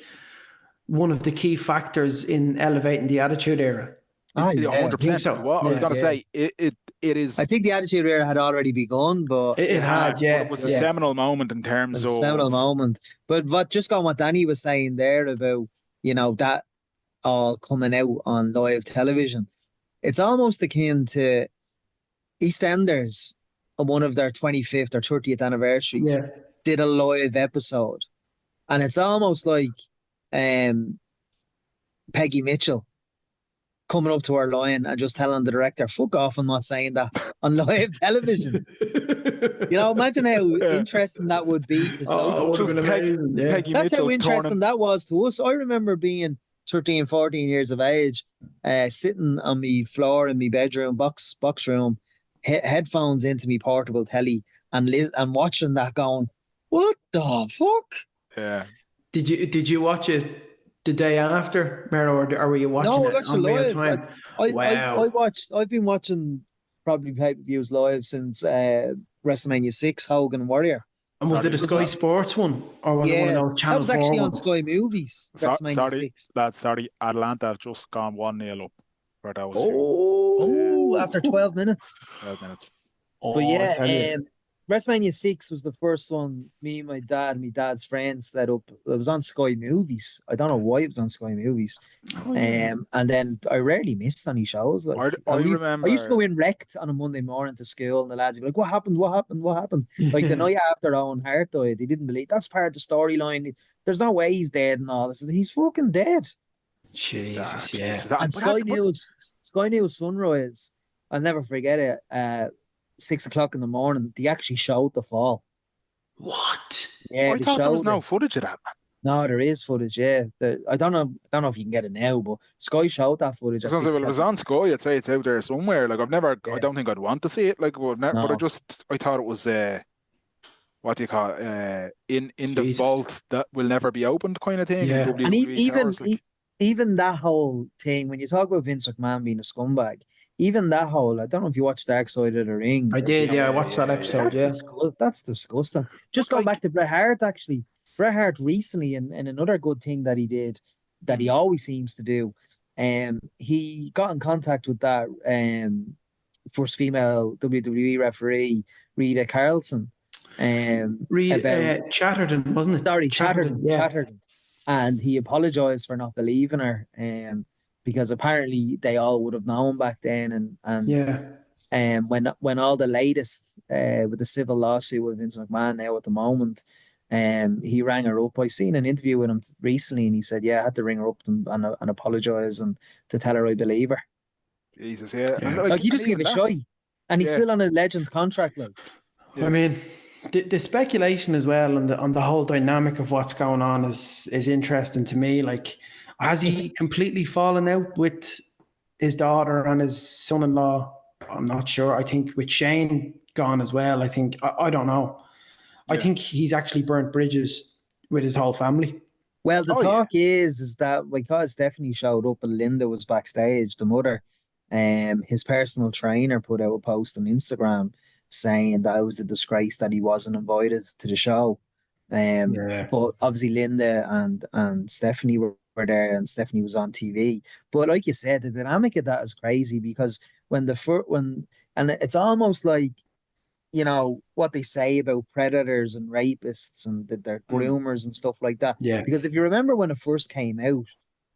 one of the key factors in elevating the Attitude Era? yeah, I think 100%. so. What I was Yeah, gonna yeah. say, it I is. think the Attitude Era had already begun, but it It had, had. but it Yeah, was a yeah, seminal moment in it terms was a seminal of moment. But just on what Danny was saying there about, that all coming out on live television, it's almost akin to EastEnders on one of their 25th or 30th anniversaries yeah. did a live episode. And it's almost like um, Peggy Mitchell coming up to her line and just telling the director, fuck off, I'm not saying that on live television. Imagine how yeah, interesting that would be to Oh, it would Sophie. have just been amazing. Yeah, Peggy That's how Mitchell turning. interesting that was to us. I remember being 13, 14 years of age, sitting on my floor in my bedroom, box room, headphones into me portable telly, and watching that going, what the fuck? Yeah, did you watch it the day after, Mero, or were you watching No, I it watched it on real live. time? I Wow. watched, I've been watching probably pay-per-views live since WrestleMania 6, Hogan Warrior. And was it sorry, a Sky Sports one, or was it one of Yeah, those that Channel was 4 actually on ones? Sky Movies, WrestleMania sorry, 6. lads, sorry. Atlanta have just gone 1-0 up for those who. Yeah, Oh, Oh, after 12 minutes. 12 minutes. But oh, I yeah, tell you. WrestleMania 6 was the first one me and my dad's friends set up. It was on Sky Movies. I don't know why it was on Sky Movies. Oh, yeah. And then I rarely missed any shows. Like, I I used to go remember. in wrecked on a Monday morning to school, and the lads would be like, "What happened? What happened? What happened?" Like the night after Owen Hart died, they didn't believe that's part of the storyline. There's no way he's dead and all this. He's fucking dead. Ah, Jesus, yeah. Jesus, And Sky News Sunrise, I'll never forget it. 6 o'clock in the morning, they actually showed the fall. What? Yeah, I they thought there was showed no it. footage of that, man. No, there is footage. Yeah, I don't know if you can get it now, but Sky showed that footage I was at gonna say, six well, it was o'clock. on Sky. I'd say it's out there somewhere. Like I Yeah, don't think I'd want to see it. Like, but no, I thought it was what do you call it? In the Jesus. vault that will never be opened, kind of thing in Yeah. and WWE towers. Like, even that whole thing when you talk about Vince McMahon being a scumbag, even that whole I don't know if you watched Dark Side of the Ring I or did, the yeah. I yeah, watched that yeah, yeah. episode, yeah. That's disgusting. Just But going like, back to Bret Hart, actually, Bret Hart recently, and another good thing that he did that he mm, always seems to do, he got in contact with that first female WWE referee, Rita Carlson, Reed about Chatterton, wasn't it? sorry, Chatterton, yeah. Chatterton, and he apologized for not believing her, because apparently they all would have known back then, and Yeah. when all the latest with the civil lawsuit with Vince McMahon now at the moment, he rang her up. I seen an interview with him recently, and he said, "Yeah, I had to ring her up and apologize and to tell her I believe her." Jesus, yeah, and Yeah. Like he and just gave even a that, shy, and he's yeah, still on a Legends contract. Like, I yeah. mean, the speculation as well on the whole dynamic of what's going on is interesting to me. Like, has he completely fallen out with his daughter and his son-in-law? I'm not sure. I think with Shane gone as well. I don't know. I Yeah. think he's actually burnt bridges with his whole family. well, the Oh yeah. talk is that because Stephanie showed up and Linda was backstage, the mother, his personal trainer put out a post on Instagram saying that it was a disgrace that he wasn't invited to the show. Yeah. But obviously Linda and Stephanie were there, and Stephanie was on TV. But like you said, the dynamic of that is crazy because when the when and it's almost like what they say about predators and rapists and that they're Mm. groomers and stuff like that. Yeah. Because if you remember when it first came out,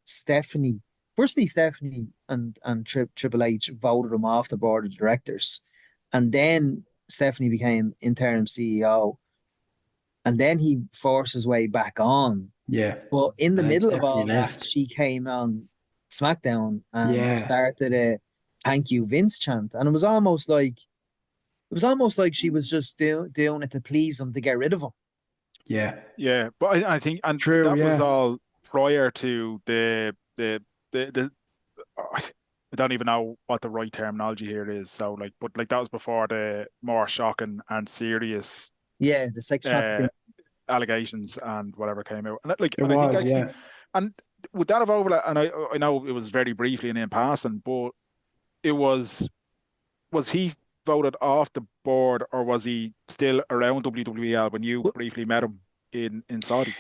Stephanie, firstly Stephanie and Triple H voted him off the board of directors, and then Stephanie became interim CEO, and then he forced his way back on. Yeah. But in the And then middle of Stephanie all that, left. she came on SmackDown and Yeah. started a "Thank you, Vince" chant, and it was almost like she was just doing it to please him to get rid of him. Yeah. Yeah, but I think, and True. that was Yeah. all prior to the I don't even know what the right terminology here is. So like, but like that was before the more shocking and serious Yeah, the sex uh trafficking. allegations and whatever came out. And like, It and I think was. actually, Yeah. and would that have overlapped? And I know it was very briefly and in passing, but it was he voted off the board, or was he still around WWL when you Well, briefly met him in Saudi?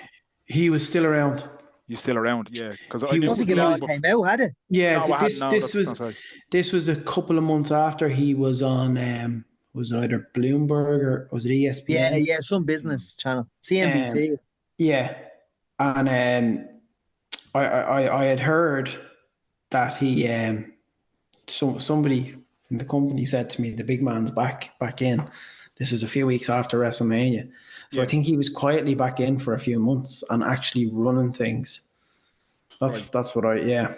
He was still around. You still around? Yeah, because I He I knew don't it was. think was it He all long was. before. came out, had it? Yeah. No, I hadn't. No, This that's was. gonna say. This was a couple of months after he was on. Was it either Bloomberg or was it Yeah, ESPN? yeah, some Hmm. business channel, Um. CNBC. Yeah. And I had heard that he somebody in the company said to me the big man's back in. This was a few weeks after WrestleMania, so I Yeah, think he was quietly back in for a few months and actually running things. right. That's what I yeah.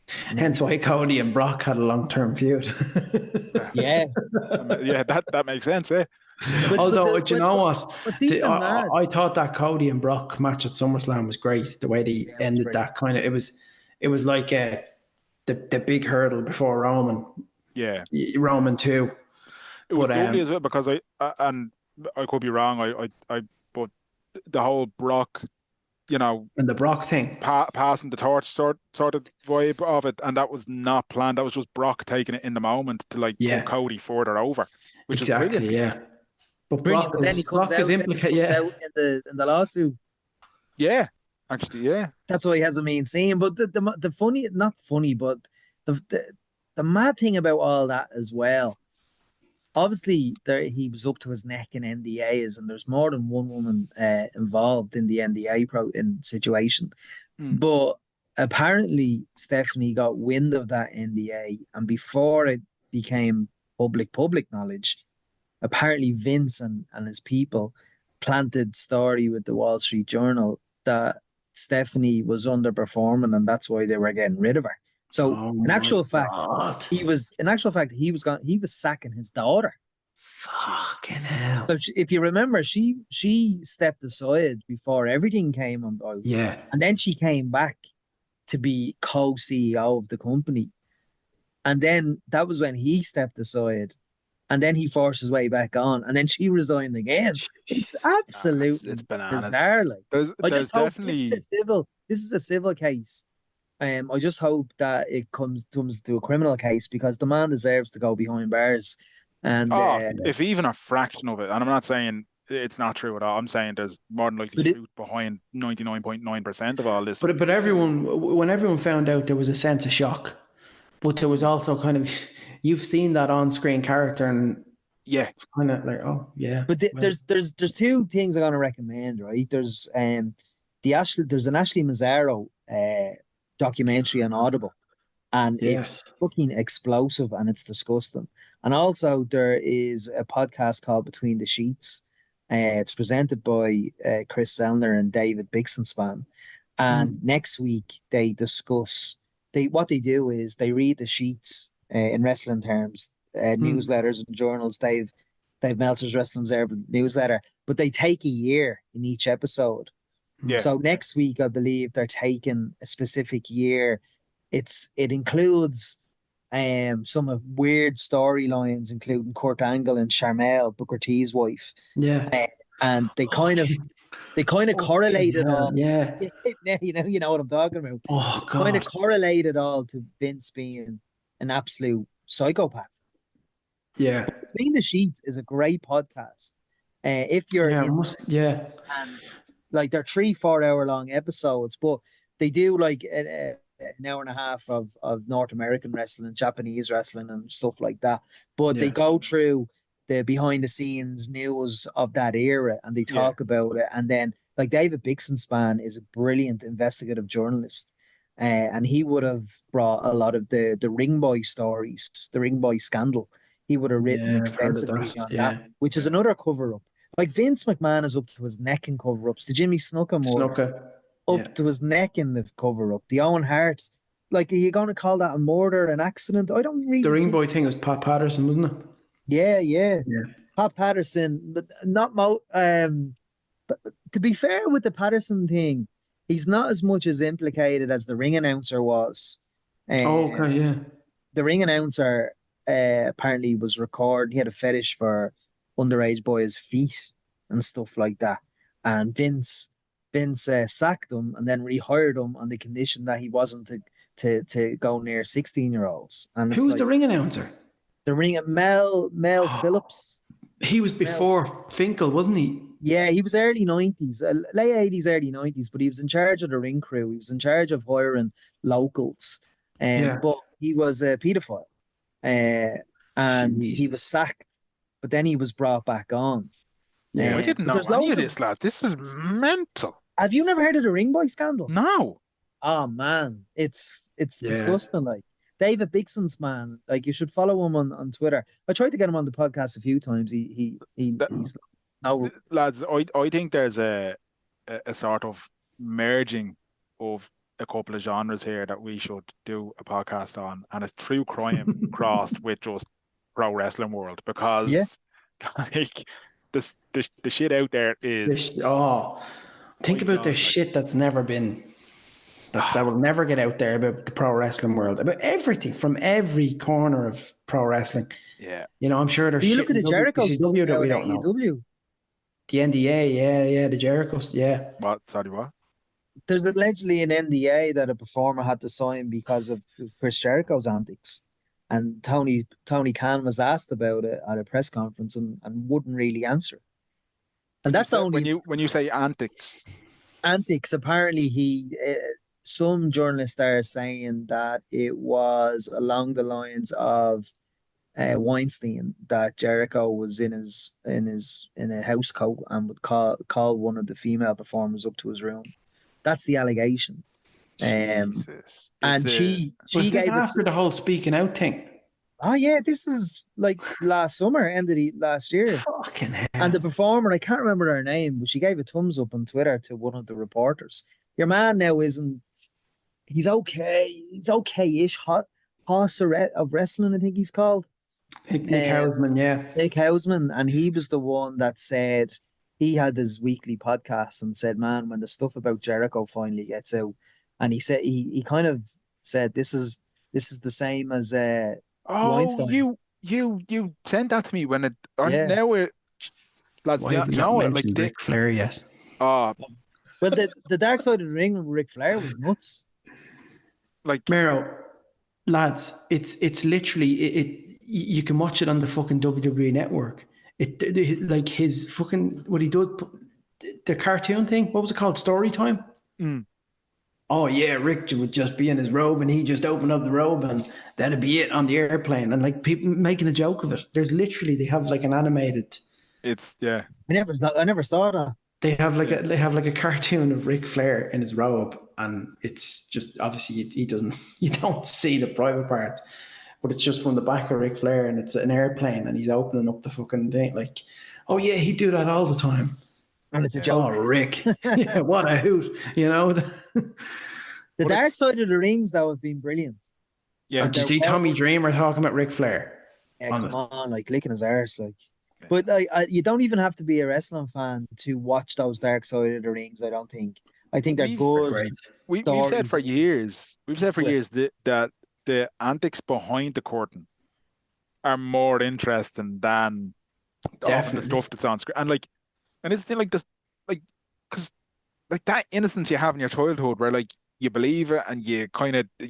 Yeah, Hence why Cody and Brock had a long-term feud. Yeah, yeah. yeah. That makes sense. Eh? Although, do you know what? What's even mad? I thought that Cody and Brock match at SummerSlam was great. The way they Yeah, it was ended great. that kind of it was like the big hurdle before Yeah, Roman too. it was But lovely as well because and I could be wrong. But the whole Brock, you know, and the Brock thing. passing the torch sort of vibe of it, and that was not planned. That was just Brock taking it in the moment to like put Yeah, Cody further over, which is brilliant. exactly. Yeah, but Brilliant. But then he comes Brock is out. Then he implicated. comes Yeah, out in the lawsuit. Yeah, actually, yeah, That's why he hasn't been seen. But the funny, not funny, but the mad thing about all that as well. Obviously, there he was up to his neck in NDAs, and there's more than one woman involved in the NDA in situation. mm, But apparently, Stephanie got wind of that NDA, and before it became public knowledge, apparently Vince and his people planted story with the Wall Street Journal that Stephanie was underperforming, and that's why they were getting rid of her. So oh in my actual fact, god, he was sacking his daughter. Fucking Jesus. hell. So if you remember, she stepped aside before everything came on board, Yeah. and then she came back to be co-CEO of the company, and then that was when he stepped aside, and then he forced his way back on, and then she resigned again. It's It's absolutely bananas. bizarre. Like, I There's just hope definitely this is a civil case. I just hope that it comes to a criminal case because the man deserves to go behind bars. And if even a fraction of it, and I'm not saying it's not true at all. I'm saying there's more than likely but it, truth behind 99.9% of all this. But when everyone found out, there was a sense of shock. But there was also kind of, you've seen that on-screen character, and Yeah, it's kind of like, oh yeah. but Well, there's two things I'm gonna recommend, right? There's an Ashley Mazzaro documentary on Audible, and it's yes. fucking explosive and it's disgusting. And also there is a podcast called Between the Sheets. It's presented by Chris Zellner and David Bixenspan. And next week they discuss what they do is they read the sheets in wrestling terms, newsletters and journals. Dave Meltzer's Wrestling Observer newsletter, but they take a year in each episode. yeah, So next week, I believe they're taking a specific year. It includes some of weird storylines, including Kurt Angle and Charmel, Booker T's wife, Yeah. and they kind of Fucking correlated hell. all. Yeah. You know what I'm talking about. Oh Kind of God. correlated all to Vince being an absolute psychopath. Yeah. Between the Sheets is a great podcast. If you're Yeah. into Yeah. and like they're 3 4 hour long episodes, but they do like an hour and a half of North American wrestling, Japanese wrestling, and stuff like that. But they Yeah. go through the behind the scenes news of that era and they yeah, talk about it. And then like David Bixenspan is a brilliant investigative journalist. And he would have brought a lot of the Ring Boy stories, the Ring Boy scandal. He would have written Yeah. I've heard of extensively that. on that, Yeah. which is another cover up. Like Vince McMahon is up to his neck in cover ups. The Jimmy Snuka murder, Snuka. Yeah. up to his neck in the cover up. The Owen Hart, like, are you going to call that a murder, an accident? I don't The really ring think. boy thing was Pat Patterson, wasn't it? Yeah, yeah. Yeah. Pat Patterson, but not Mo. But to be fair with the Patterson thing, he's not as much as implicated as the ring announcer was. Oh, Um, okay. Yeah. the ring announcer apparently was recorded. He had a fetish for underage boys' feet and stuff like that. And Vince sacked him and then rehired him on the condition that he wasn't to go near 16-year-olds. And Who it's was the like ring announcer? the ring Mel Phillips. He was Mel. before Finkel, wasn't he? Yeah, he was early 90s, late 80s, early 90s, but he was in charge of the ring crew. He was in charge of hiring locals. Yeah. But he was a pedophile. And he Jeez. was sacked, but then he was brought back on. Yeah. I didn't But know there's any of loads of. this, lads. This is mental. Have you never heard of the Ring Boy scandal? No. Oh man, it's Yeah. disgusting. Like David Bixens, man, like you should follow him on Twitter. I tried to get him on the podcast a few times. That, He's no. lads, I think there's a sort of merging of a couple of genres here that we should do a podcast on, and it's true crime crossed with just pro wrestling world Yeah. because like the shit out there is Think my about the God, like, shit that's never been that will never get out there about the pro wrestling world, about everything from every corner of pro wrestling. yeah. You know, I'm sure there's You shit look at in the Jericho stuff WCW that now we in don't know. AEW. The NDA, yeah, the Jerichos, yeah. What? Sorry, what? There's allegedly an NDA that a performer had to sign because of Chris Jericho's antics. And Tony Khan was asked about it at a press conference and wouldn't really answer. And that's only When you say antics. antics. Apparently, some journalists are saying that it was along the lines of Weinstein, that Jericho was in a house coat and would call one of the female performers up to his room. That's the allegation. Jesus. And she Was this gave it. after the whole speaking out thing? Oh yeah, this is like last summer, end of last year. Fucking hell. And the performer, I can't remember her name, but she gave a thumbs up on Twitter to one of the reporters. Your man now isn't. He's okay. He's okay-ish. Hot Hoss of Wrestling, I think he's called. Nick Houseman, yeah. Nick Houseman, and he was the one that said he had his weekly podcast and said, "Man, when the stuff about Jericho finally gets out," and he said he kind of said this is the same as Oh, Weinstein. you sent that to me when it or Yeah. now it lads, Why have you you not know it like mentioned Ric Flair yet? oh Well, the Dark Side of the Ring with Ric Flair was nuts. like Mero, lads, it's literally it. You can watch it on the fucking WWE network. Like his fucking what he does, the cartoon thing. What was it called? Story time. mm, Oh yeah, Rick would just be in his robe and he just open up the robe and that'd be it on the airplane and like people making a joke of it. There's literally they have like an animated. it's yeah. I never saw that. They have like a cartoon of Ric Flair in his robe, and it's just obviously he doesn't you don't see the private parts, but it's just from the back of Ric Flair and it's an airplane and he's opening up the fucking thing like, oh yeah, he'd do that all the time. And it's a Oh, joke. Rick, yeah, what a hoot, you know. The Dark Side of the Rings, though, have been brilliant. Yeah. And did you see Tommy Dreamer talking about Ric Flair? Yeah, come on, like licking his arse, like. But you don't even have to be a wrestling fan to watch those Dark Side of the Rings. I don't think. I think they're good. We've said for years. We've said for years that the antics behind the curtain are more interesting than often the stuff that's on screen. And it's the thing like this, like because like that innocence you have in your childhood, where like you believe it and you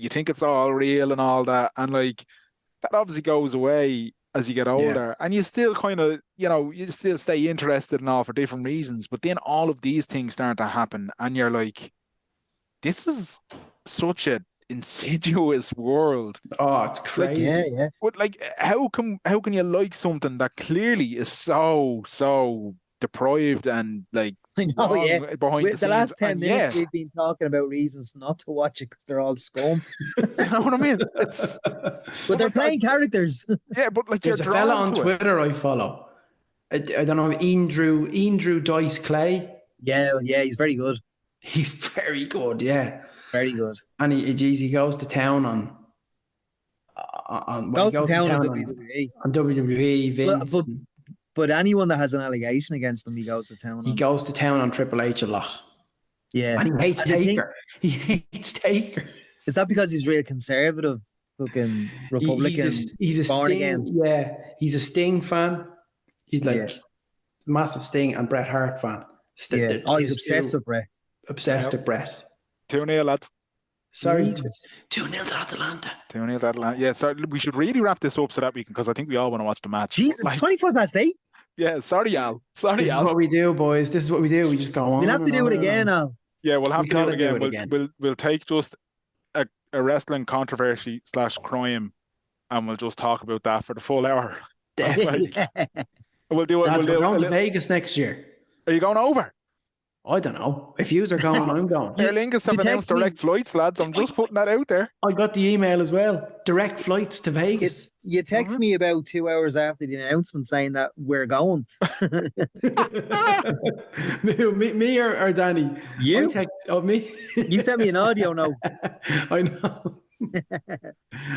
think it's all real and all that, and like that obviously goes away as you get older, and you still kind of, you still stay interested and all for different reasons. But then all of these things start to happen, and you're like, this is such an insidious world. Oh, it's crazy. Like, yeah. But like, how can you like something that clearly is so deprived and like I know, yeah. behind the last 10 and minutes we've been talking about reasons not to watch it because they're all scum. You know what I mean? But they're playing characters. Yeah, but like there's a fella on Twitter I follow. I don't know, Ian Drew Dice Clay. Yeah, he's very good. He's very good, yeah. Very good. And he goes to town on WWE. On WWE, Vince. But anyone that has an allegation against them, he goes to town on. He goes to town on Triple H a lot. Yeah. And he hates Taker. He hates Taker. Is that because he's real conservative, fucking Republican? He's a Sting, yeah. He's a Sting fan. He's like massive Sting and Bret Hart fan. He's obsessed with Bret. Obsessed with Bret. 2-0, lads. Sorry. 2-0 to Atlanta. 2-0 to Atlanta. Yeah, sorry, we should really wrap this up so that we can, because I think we all want to watch the match. Jesus, it's 8:25. Yeah, sorry, Al. This is what we do, boys. This is what we do. We just go on. We'll have to do it again, Al. Yeah, we'll have to do it again. We'll take just a wrestling controversy / crime, and we'll just talk about that for the full hour. Definitely. We'll do it. We're going to Vegas next year. Are you going over? I don't know. If yous are going, I'm going. Aer Lingus have announced direct flights, lads. I'm just putting that out there. I got the email as well. Direct flights to Vegas. You text me about 2 hours after the announcement saying that we're going. me or Danny? You? Me? You sent me an audio note. I know.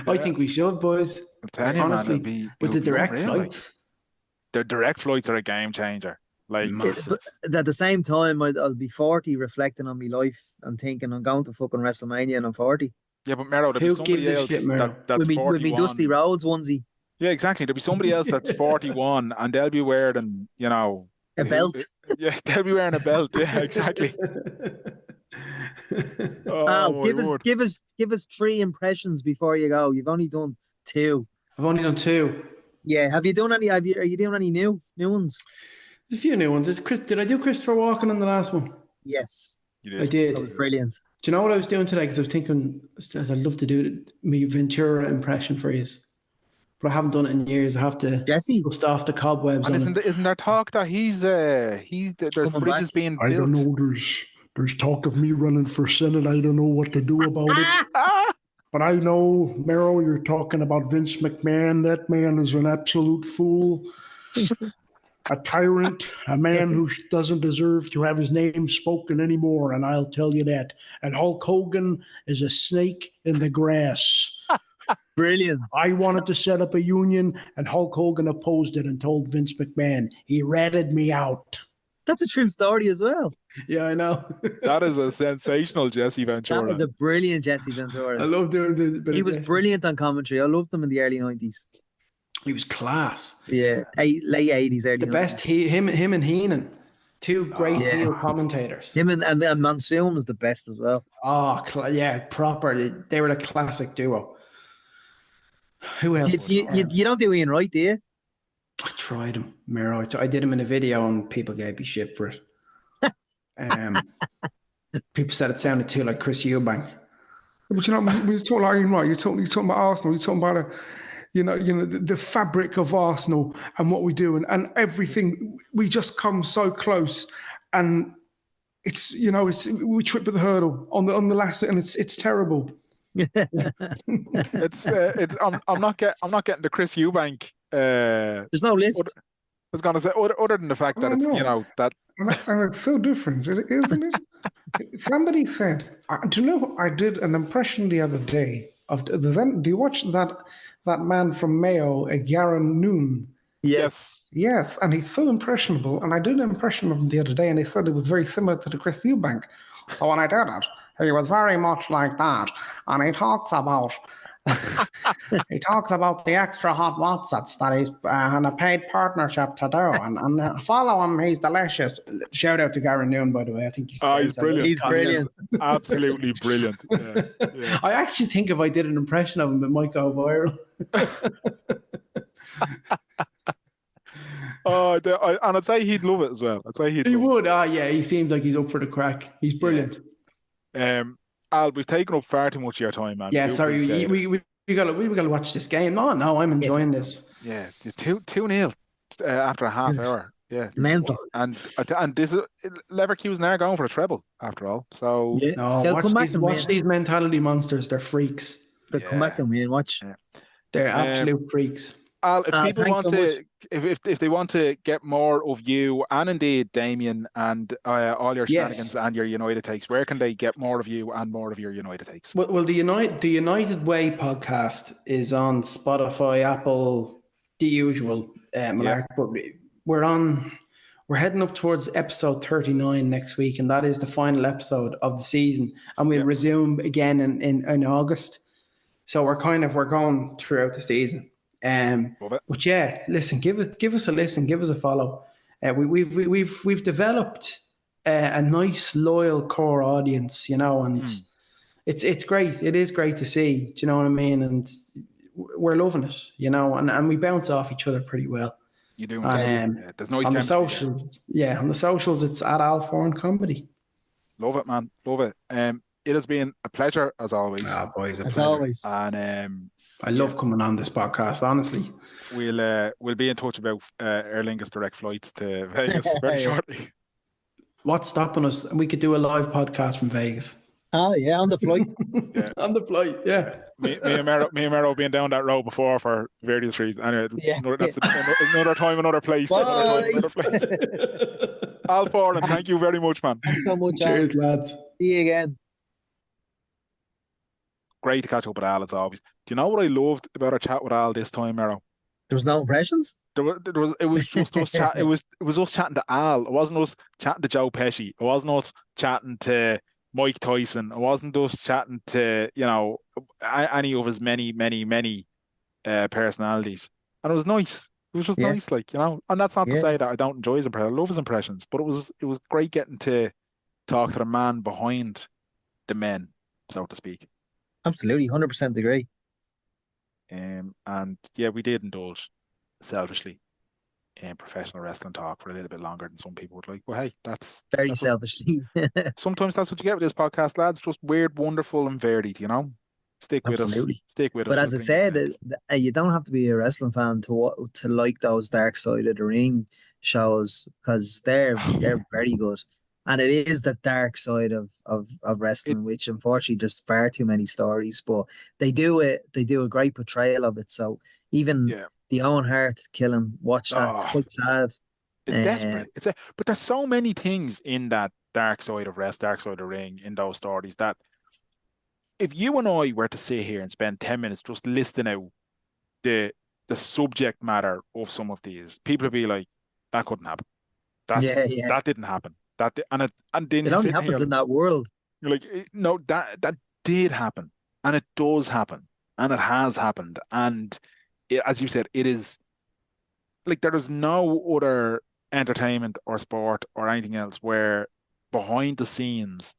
I think we should, boys. Honestly, with the direct flights. The direct flights are a game changer. Like, but at the same time, I'll be 40 reflecting on my life and thinking I'm going to fucking WrestleMania and I'm 40. Yeah, but Mero, there'll be somebody else that's 41. With me Dusty Rhodes onesie. Yeah, exactly. There'll be somebody else that's 41 and they'll be wearing, a belt. Yeah, they'll be wearing a belt. Yeah, exactly. Al, give us 3 impressions before you go. You've only done 2. I've only done 2. Yeah. Have you done any? Are you doing any new ones? There's a few new ones. Did I do Christopher Walken on the last one? Yes. You did. I did. That was brilliant. Do you know what I was doing today? Because I was thinking, I'd love to do my Ventura impression for you. But I haven't done it in years. I have to dust off the cobwebs. And isn't there talk that there's bridges being built? I don't know. There's talk of me running for Senate. I don't know what to do about it. But I know, Mero, you're talking about Vince McMahon. That man is an absolute fool. A tyrant, a man who doesn't deserve to have his name spoken anymore, and I'll tell you that. And Hulk Hogan is a snake in the grass. Brilliant. I wanted to set up a union, and Hulk Hogan opposed it and told Vince McMahon. He ratted me out. That's a true story as well. Yeah, I know. That is a sensational Jesse That Ventura. is a brilliant Jesse I Ventura. love doing the bit He of was Jesse. brilliant on commentary. I loved him in the early 90s. He was class. Yeah, late 80s, early The 90s. best. Him and Heenan, two great Yeah. heel commentators. Him and Monsoon was the best as well. Oh, yeah, proper. They were a classic duo. Who else? You don't do Ian Wright, do you? I tried him, Miro. I did him in a video, and people gave me shit for it. People said it sounded too like Chris Eubank. But you know, when you talk like Ian Wright, you're talking about Arsenal. You're talking about the fabric of Arsenal and what we do and everything. We just come so close, and it's we trip at the hurdle on the last, and it's terrible. I'm not getting the Chris Eubank. There's no list. I was going to say other than the fact that it's that. And it's so different, isn't it? Somebody said, do you know? I did an impression the other day of do you watch that man from Mayo, Garen Noon? Yes. Yes, and he's so impressionable. And I did an impression of him the other day, and they said it was very similar to the Chris Eubank. So when I did it, he was very much like that. And he talks about the extra hot WhatsApps that he's on a paid partnership to do. And follow him, he's delicious. Shout out to Garen Noon, by the way. I think he's he's brilliant. He's brilliant. Absolutely brilliant. Yeah. I actually think if I did an impression of him, it might go viral. And I'd say he'd love it as well. He would. Yeah, he seems like he's up for the crack. He's brilliant. Al, we've taken up far too much of your time, man. Yeah, sorry. We gotta watch this game. No, I'm enjoying this. Yeah, 2-0 after a half hour. Yeah, mental. And this is Leverkusen are going for a treble after all. So Yeah. No, watch these mentality monsters. They're freaks. They'll come back and win. Watch. Yeah. They're absolute freaks. Al, if people want so to, if they want to get more of you and indeed Damien and all your shenanigans and your United takes, where can they get more of you and more of your United takes? Well, the United Way podcast is on Spotify, Apple, the usual. But we're heading up towards episode 39 next week, and that is the final episode of the season, and we'll resume again in August. So we're going throughout the season. But yeah, listen, give us a listen, give us a follow. We've developed a nice loyal core audience, and it's great. It is great to see. Do you know what I mean? And we're loving it, and we bounce off each other pretty well. You do. There's no on the socials. Yeah, on the socials, it's at Al Foran Comedy. Love it, man. Love it. It has been a pleasure as always. Boys, as always. And I love coming on this podcast, honestly. We'll be in touch about Aer Lingus direct flights to Vegas very shortly. What's stopping us? We could do a live podcast from Vegas. Oh yeah, on the flight. Yeah. On the flight, yeah. Me and Mero being down that road before for various reasons. Anyway, that's another time, another place. Al Foran, thank you very much, man. Thanks so much. Cheers, lads. See you again. Great to catch up with Al as always. Do you know what I loved about our chat with Al this time, Mero? There was no impressions? It was just us chat. It was us chatting to Al. It wasn't us chatting to Joe Pesci. It wasn't us chatting to Mike Tyson. It wasn't us chatting to any of his many personalities. And it was nice. It was just nice, and that's not to say that I don't enjoy his impressions. I love his impressions, but it was great getting to talk to the man behind the men, so to speak. Absolutely, 100% agree. And yeah, we did indulge selfishly in professional wrestling talk for a little bit longer than some people would like. Well, hey, that's very selfishly. Sometimes that's what you get with this podcast, lads. Just weird, wonderful, and varied. Stick with us. Stick with us. But as I said, you don't have to be a wrestling fan to like those Dark Side of the Ring shows, because they're very good. And it is the dark side of wrestling, which unfortunately there's far too many stories, but they do a great portrayal of it. So even the Owen Hart killing, watch that. It's quite sad. It's desperate. But there's so many things in that dark side of the ring, in those stories, that if you and I were to sit here and spend 10 minutes just listing out the subject matter of some of these, people would be like, that couldn't happen. That didn't happen. And then It only happens in that world. You're like, no, that did happen, and it does happen, and it has happened, and as you said, it is like there is no other entertainment or sport or anything else where behind the scenes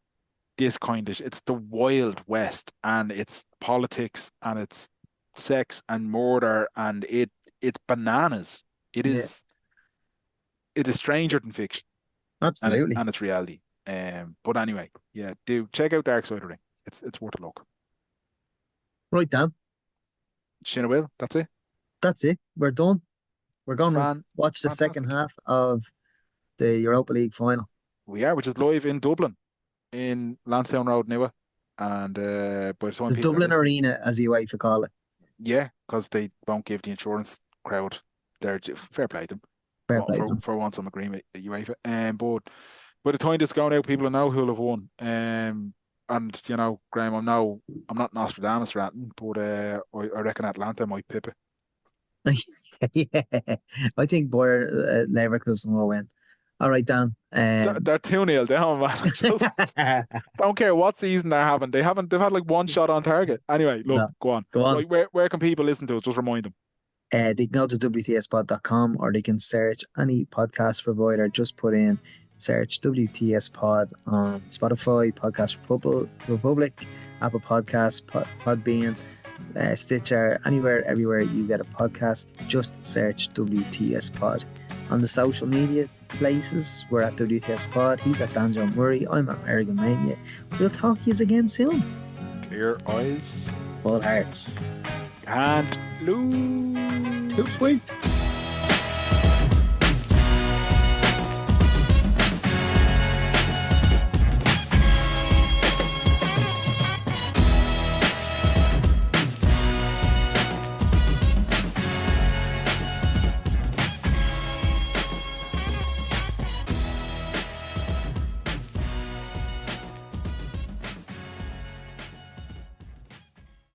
this kind of it's the Wild West, and it's politics, and it's sex and murder, and it's bananas. It is stranger than fiction. Absolutely. And it's reality. But anyway, yeah, do check out Dark Side of the Ring. It's worth a look. Right, Dan. Shinna Will, that's it. That's it. We're done. We're going to watch the second half of the Europa League final. We are, which is live in Dublin, in Lansdowne Road, Newa. And by the time the Dublin Arena, as UEFA call it. Yeah, because they won't give the insurance crowd their fair play to them. Fair play to them. For once, I'm agreeing with UEFA. But by the time this is going out, people know who'll have won. And you know, Graham, I'm not Nostradamus ranting, but I reckon Atlanta might pip it. Yeah, I think Bayer Leverkusen will win. All right, Dan. They're 2-0 down, man. Just don't care what season they're having. They've had like one shot on target. Anyway, look, go on. Right, where can people listen to us? Just remind them. They can go to WTSpod.com, or they can search any podcast provider. Just put in search WTSpod on Spotify, Podcast Republic, Apple Podcasts, Podbean, Stitcher, everywhere you get a podcast. Just search WTSpod. On the social media places, we're at WTSpod. He's at Dan John Murray. I'm at Erik Mania. We'll talk to you again soon. Clear eyes, full hearts, and lose. Too sweet.